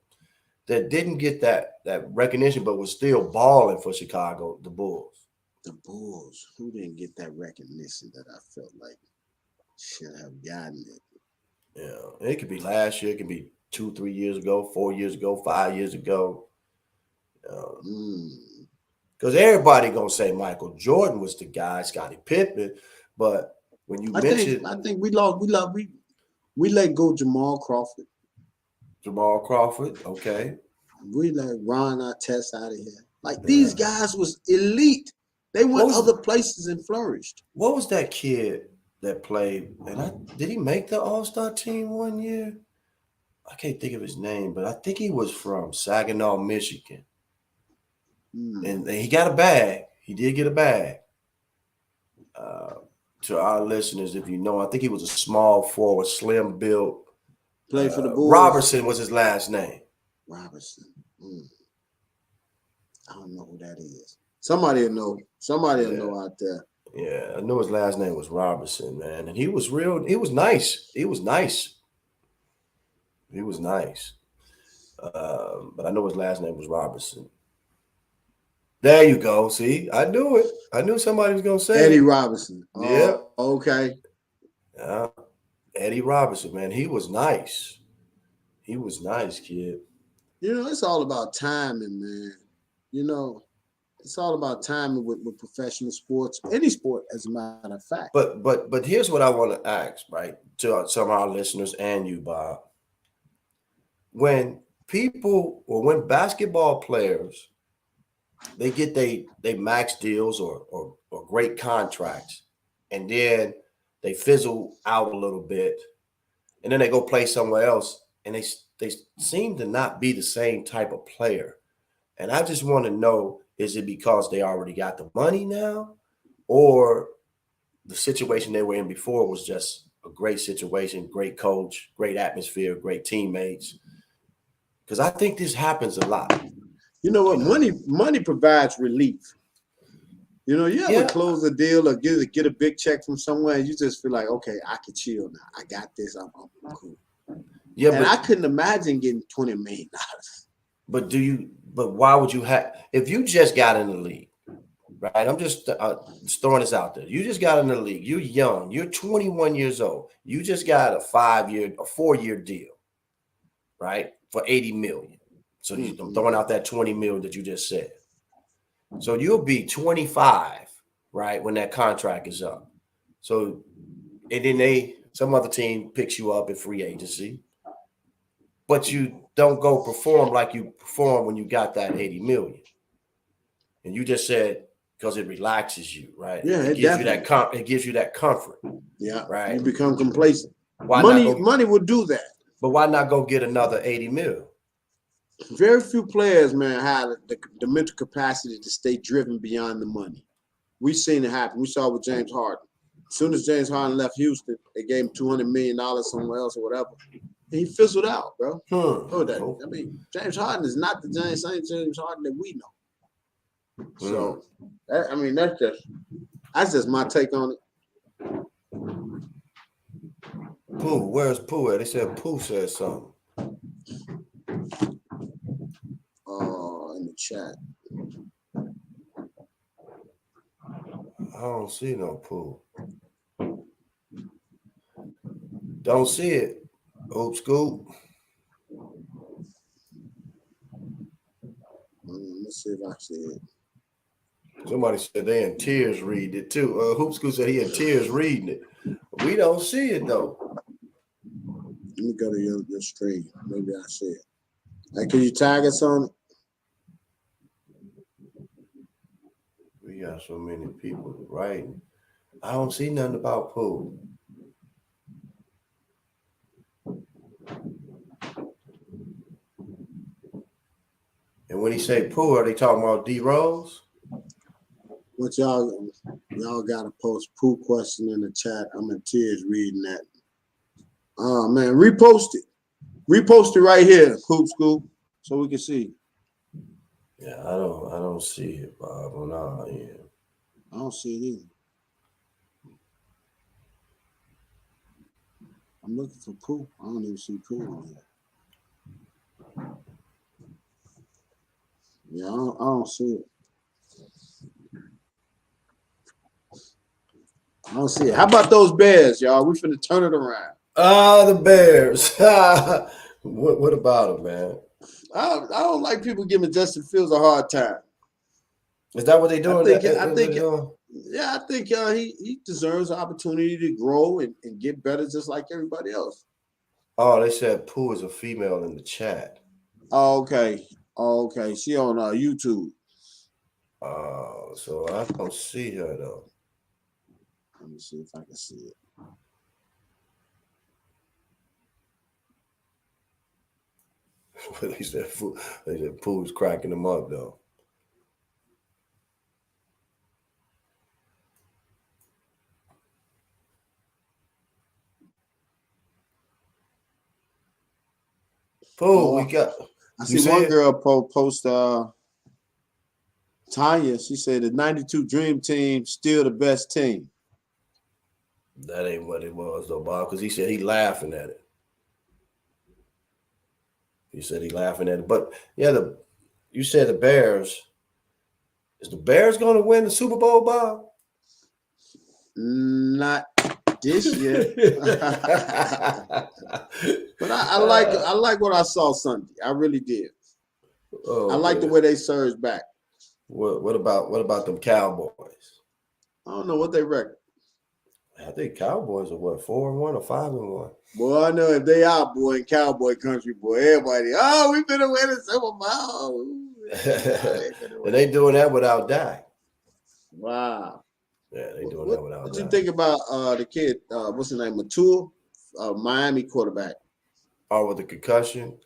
Speaker 4: that didn't get that recognition but was still balling for Chicago, the Bulls?
Speaker 3: The Bulls. Who didn't get that recognition that I felt like should have gotten it?
Speaker 4: Yeah, it could be last year, it could be 2-3 years ago, 4 years ago, 5 years ago. Because everybody gonna say Michael Jordan was the guy, Scottie Pippen, but when you mention,
Speaker 3: I think we let go Jamal Crawford.
Speaker 4: Jamal Crawford, okay.
Speaker 3: We let Ron Artest out of here. Like these guys was elite. They went other places and flourished.
Speaker 4: What was that kid that played? And did he make the All-Star team one year? I can't think of his name, but I think he was from Saginaw, Michigan. And he got a bag. He did get a bag. To our listeners, if you know, I think he was a small forward, slim build.
Speaker 3: Played for the Bulls.
Speaker 4: Robertson was his last name.
Speaker 3: Robertson. I don't know who that is. Somebody will know. Somebody will know out there.
Speaker 4: Yeah, I knew his last name was Robertson, man. And he was real. He was nice. He was nice. He was nice. But I know his last name was Robertson. There you go. See, I knew it. I knew somebody was going to say
Speaker 3: Eddie
Speaker 4: it.
Speaker 3: Robinson.
Speaker 4: Yeah.
Speaker 3: Okay.
Speaker 4: Yeah. Eddie Robinson, man. He was nice. He was nice, kid.
Speaker 3: You know, it's all about timing, man. You know, it's all about timing with professional sports, any sport, as a matter of fact.
Speaker 4: But here's what I want to ask, right, to some of our listeners and you, Bob. When basketball players, they get they max deals or great contracts, and then they fizzle out a little bit, and then they go play somewhere else, and they seem to not be the same type of player. And I just want to know, is it because they already got the money now, or the situation they were in before was just a great situation, great coach, great atmosphere, great teammates? Because I think this happens a lot.
Speaker 3: You know what? Money provides relief. You know, you ever close a deal or get a big check from somewhere, and you just feel like, okay, I can chill now. I got this. I'm cool. Yeah, and I couldn't imagine getting $20 million.
Speaker 4: But why would you have, if you just got in the league, right? I'm just throwing this out there. You just got in the league. You're young. You're 21 years old. You just got a 4-year deal, right? For $80 million. So I'm throwing out that $20 million that you just said. So you'll be 25, right, when that contract is up. So, and then some other team picks you up at free agency, but you don't go perform like you performed when you got that $80 million. And you just said because it relaxes you, right?
Speaker 3: Yeah,
Speaker 4: it gives you that it gives you that comfort.
Speaker 3: Yeah,
Speaker 4: right.
Speaker 3: You become complacent. Money will do that.
Speaker 4: But why not go get another $80 million?
Speaker 3: Very few players, man, have the mental capacity to stay driven beyond the money. We've seen it happen. We saw it with James Harden. As soon as James Harden left Houston, they gave him $200 million somewhere else or whatever. And he fizzled out, bro. I mean, James Harden is not the same James Harden that we know. So, I mean, that's just my take on it.
Speaker 4: Pooh, where's Pooh at? They said Pooh said something.
Speaker 3: In the chat.
Speaker 4: I don't see no Pooh. Don't see it. Oop scoop.
Speaker 3: Let's see if I see it.
Speaker 4: Somebody said they in tears reading it too. Hoop School said he in tears reading it. We don't see it though.
Speaker 3: Let me go to your stream. Maybe I see it. Hey, can you tag us on it?
Speaker 4: We got so many people writing. I don't see nothing about Pooh. And when he say Pooh, are they talking about D Rose?
Speaker 3: What y'all got to post Pooh question in the chat. I'm in tears reading that. Oh man, repost it. Repost it right here, Hoop School, so we can see.
Speaker 4: Yeah, I don't see it, Bob. On our end.
Speaker 3: I don't see it either. I'm looking for Pooh. I don't even see Pooh on here. Yeah, I don't see it. I don't see it. How about those Bears, y'all? We finna turn it around.
Speaker 4: The Bears. What about them, man?
Speaker 3: I don't like people giving Justin Fields a hard time.
Speaker 4: Is that what they doing?
Speaker 3: I think he deserves an opportunity to grow and get better just like everybody else.
Speaker 4: Oh, they said Pooh is a female in the chat.
Speaker 3: Oh, okay. Okay. She on YouTube.
Speaker 4: So I don't see her though.
Speaker 3: Let me see if I can see it.
Speaker 4: They said Pooh's cracking them up though. Pooh, we got.
Speaker 3: I see one girl post Tanya. She said the '92 Dream Team still the best team.
Speaker 4: That ain't what it was though, Bob, because he said he laughing at it. He said he laughing at it. But yeah, you said the Bears. Is the Bears going to win the Super Bowl, Bob?
Speaker 3: Not this year. But I like what I saw Sunday. I really did.
Speaker 4: Oh,
Speaker 3: I like the way they surged back.
Speaker 4: What about them Cowboys?
Speaker 3: I don't know what they record.
Speaker 4: I think Cowboys are what, 4-1 or 5-1?
Speaker 3: Boy, I know if they out, boy, in Cowboy country, boy, everybody, we finna win the Super Bowl.
Speaker 4: And they doing that without Dak.
Speaker 3: Wow.
Speaker 4: Yeah, they doing that without
Speaker 3: What
Speaker 4: Dak.
Speaker 3: you think about the kid, what's his name, Matua, Miami quarterback?
Speaker 4: Oh, with the concussion?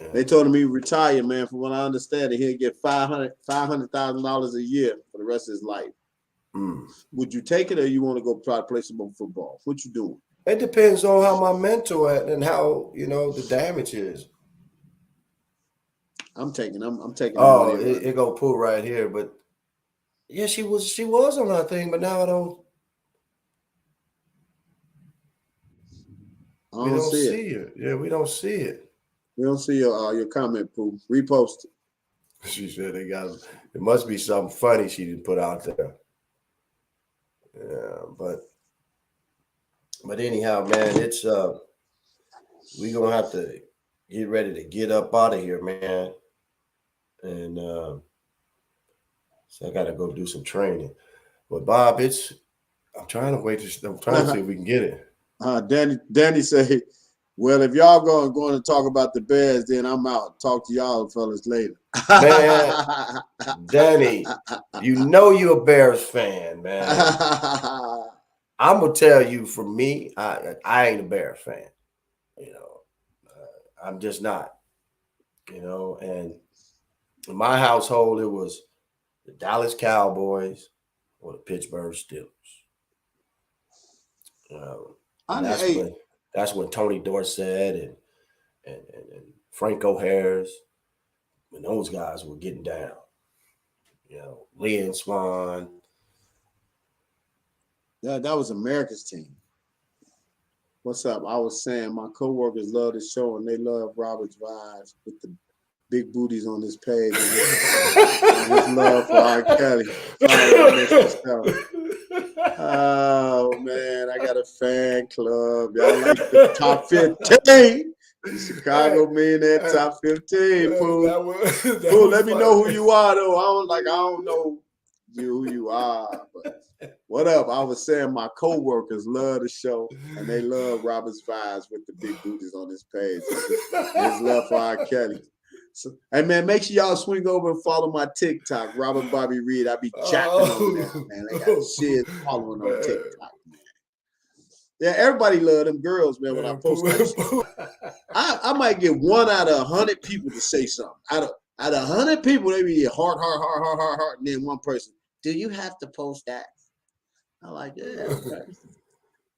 Speaker 4: Yeah.
Speaker 3: They told him he retired, man. From what I understand, he'll get $500,000 a year for the rest of his life. Would you take it, or you want to go try to play some more football? What you doing?
Speaker 4: It depends on how my mental at and how the damage is.
Speaker 3: I'm taking.
Speaker 4: Oh, it go Pooh right here, but yeah, she was on her thing, but now I don't. We don't see it. Yeah, we don't see it.
Speaker 3: We don't see your comment, Pooh. Repost it.
Speaker 4: She said it must be something funny she didn't put out there. Yeah, but anyhow, man, it's we gonna have to get ready to get up out of here, man. And so I gotta go do some training. But Bob, I'm trying to see if we can get it.
Speaker 3: Danny say, well, if y'all going to talk about the Bears, then I'm out. Talk to y'all fellas later.
Speaker 4: Man, Danny, you're a Bears fan, man. I'm gonna tell you, for me, I ain't a Bears fan. I'm just not. And in my household, it was the Dallas Cowboys or the Pittsburgh Steelers. That's when Tony Dorsett and Franco Harris, when those guys were getting down. Lynn Swan.
Speaker 3: Yeah, that was America's team. What's up? I was saying my coworkers love the show and they love Robert's vibes with the big booties on this page and his love for R. Kelly. Oh man, I got a fan club. Y'all like the top 15. The Chicago Millionaire top 15. Pooh, let me know who you are though. I don't know who you are, but what up? I was saying my co-workers love the show and they love Robert's vibes with the big booties on his page. His love for R. Kelly. So, hey man, make sure y'all swing over and follow my TikTok, Robert Bobby Reed. I be jacking over there, man. They got shit following on TikTok, man. Yeah, everybody love them girls, man. When I post that, I might get 1 out of 100 people to say something. Out of 100 people, they be heart, and then one person. Do you have to post that? I like, yeah, okay.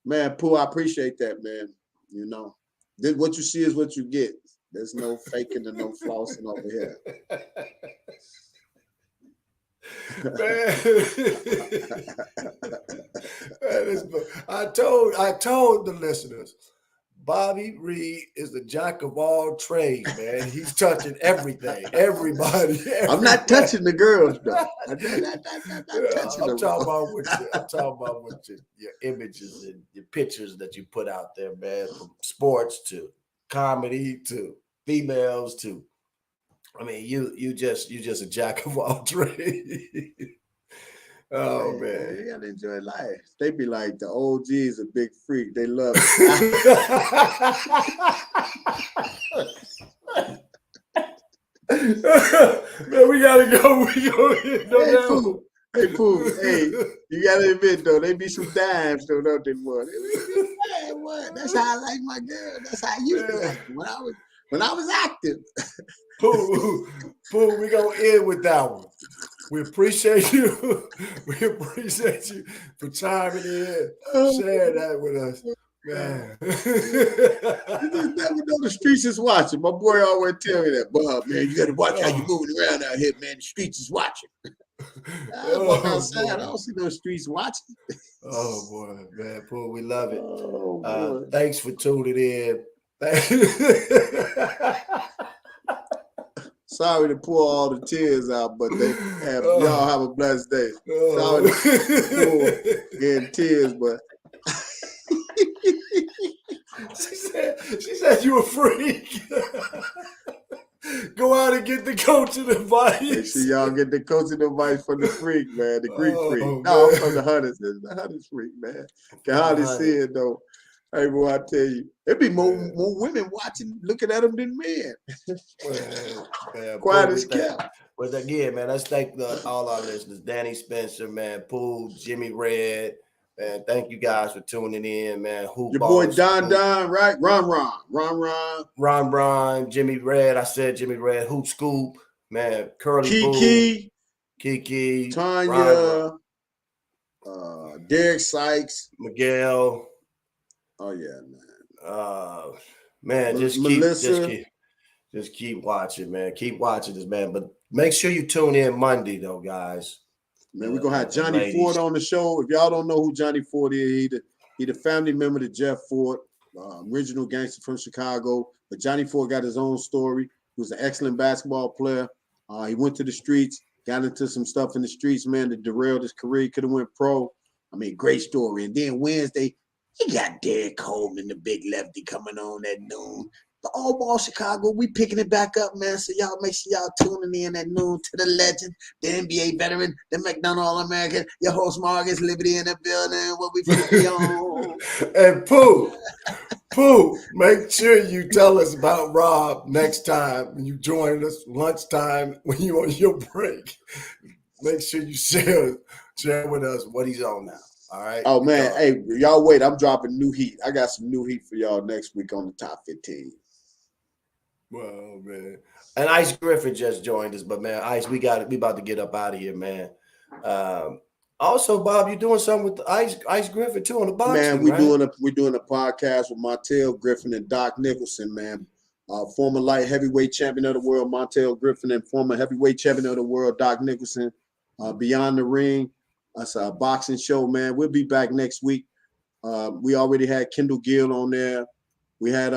Speaker 3: Man, Pooh, I appreciate that, man. What you see is what you get. There's no faking and no flossing over here.
Speaker 4: I told the listeners, Bobby Reed is the jack of all trades, man. He's touching everything, everybody.
Speaker 3: I'm not touching the girls, though. I'm
Speaker 4: talking about your images and your pictures that you put out there, man, from sports to comedy to females to, I mean, you just a jack of all trades. Oh
Speaker 3: Hey,
Speaker 4: man.
Speaker 3: you gotta enjoy life. They be like the OG's a big freak. They love it.
Speaker 4: Man, we gotta go. We go.
Speaker 3: Hey, Pooh. Hey, you gotta admit though, they be some dimes though, don't they? Boy? Hey, what? That's how I like my girl. That's how I used to like her when I was active.
Speaker 4: Pooh, we gonna end with that one. We appreciate you. We appreciate you for chiming in, sharing that with us. Man.
Speaker 3: You just never know the streets is watching. My boy always tell me that, Bob, man, you gotta watch how you moving around out here, man. The streets is watching. I walk outside, I don't see no streets watching.
Speaker 4: Oh boy, man, Pooh, we love it.
Speaker 3: Oh,
Speaker 4: thanks for tuning in.
Speaker 3: Sorry to pour all the tears out, but y'all have a blessed day. Sorry to pour in tears, but
Speaker 4: she said you a freak. Go out and get the coaching advice.
Speaker 3: Make sure y'all get the coaching advice from the freak, man. The Greek freak. No,
Speaker 4: man.
Speaker 3: I'm from the Hunters. It's the Hunters freak, man. Can hardly see it though. Hey, boy, I tell you, there'd be more women watching, looking at them than men.
Speaker 4: Man,
Speaker 3: Quiet as kept.
Speaker 4: But again, man, let's thank all our listeners. Danny Spencer, man, Pooh, Jimmy Red, man. Thank you guys for tuning in, man.
Speaker 3: Your boy Don, right? Ron,
Speaker 4: Jimmy Red. I said Jimmy Red. Hoop Scoop, man. Curly Kiki,
Speaker 3: Tanya, Derek Sykes,
Speaker 4: Miguel.
Speaker 3: Oh yeah,
Speaker 4: man. Just keep watching, man. Keep watching this, man. But make sure you tune in Monday, though, guys.
Speaker 3: Man, we're gonna have Johnny Ford on the show. If y'all don't know who Johnny Ford is, he the family member to Jeff Ford, original gangster from Chicago. But Johnny Ford got his own story. He was an excellent basketball player. He went to the streets, got into some stuff in the streets, man, that derailed his career. He could have went pro. I mean, great story. And then Wednesday, he got Derek Coleman, the big lefty, coming on at noon. The All Ball Chicago, we picking it back up, man. So y'all make sure y'all tuning in at noon to the legend, the NBA veteran, the McDonald All-American, your host Marcus Liberty in the building. What we finna be on.
Speaker 4: And Pooh, make sure you tell us about Rob next time when you join us lunchtime when you on your break. Make sure you share with us what he's on now. All right.
Speaker 3: Oh man, hey, y'all wait. I'm dropping new heat. I got some new heat for y'all next week on the top 15.
Speaker 4: Well, man. And Ice Griffin just joined us, but man, Ice, we about to get up out of here, man. Also, Bob, you doing something with the Ice Griffin too on the boxing?
Speaker 3: Man, we're doing a podcast with Montel Griffin and Doc Nicholson, man. Former light heavyweight champion of the world, Montel Griffin, and former heavyweight champion of the world, Doc Nicholson. Beyond the Ring. That's a boxing show, man. We'll be back next week. We already had Kendall Gill on there. We had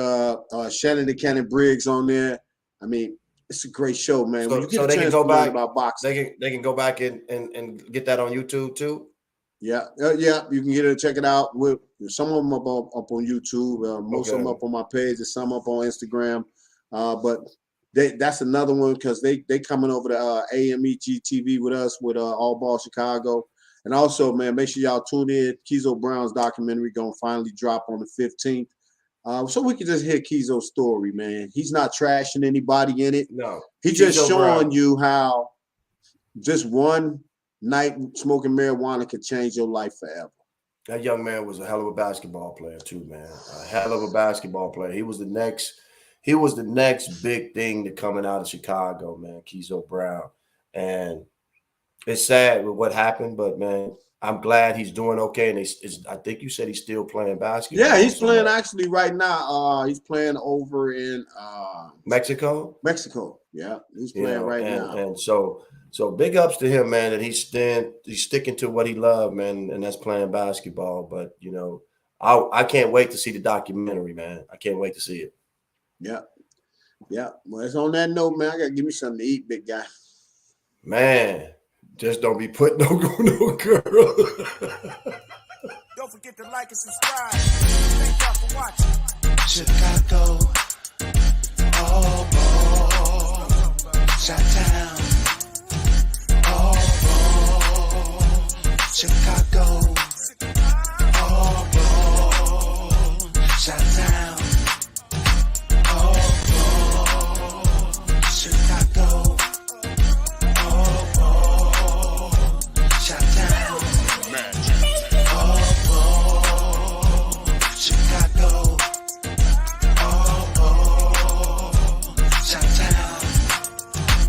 Speaker 3: Shannon the Cannon Briggs on there. I mean, it's a great show, man.
Speaker 4: So they can go back about boxing. They can go back and get that on YouTube too.
Speaker 3: Yeah, you can get it. Check it out. Some of them up on YouTube. Most of them up on my page, and some up on Instagram. But that's another one because they coming over to AMEG TV with us with All Ball Chicago. And also, man, make sure y'all tune in. Keezo Brown's documentary gonna finally drop on the 15th. So we can just hear Keezo's story, man. He's not trashing anybody in it.
Speaker 4: No.
Speaker 3: He's just showing you how just one night smoking marijuana could change your life forever.
Speaker 4: That young man was a hell of a basketball player too, man. A hell of a basketball player. He was the next big thing to coming out of Chicago, man, Keezo Brown. And it's sad with what happened, but man, I'm glad he's doing okay. And I think you said he's still playing basketball.
Speaker 3: Yeah, he's playing actually right now. He's playing over in
Speaker 4: Mexico.
Speaker 3: Yeah, he's playing now.
Speaker 4: And so big ups to him, man. That he's sticking to what he loved, man, and that's playing basketball. But you know, I can't wait to see the documentary, man. I can't wait to see it.
Speaker 3: Yeah. Well, it's on that note, man. I gotta give me something to eat, big guy.
Speaker 4: Man. Just don't be putting no girl.
Speaker 2: Don't forget to like and subscribe. Thank y'all for watching.
Speaker 5: Chicago, oh, Chi-Town.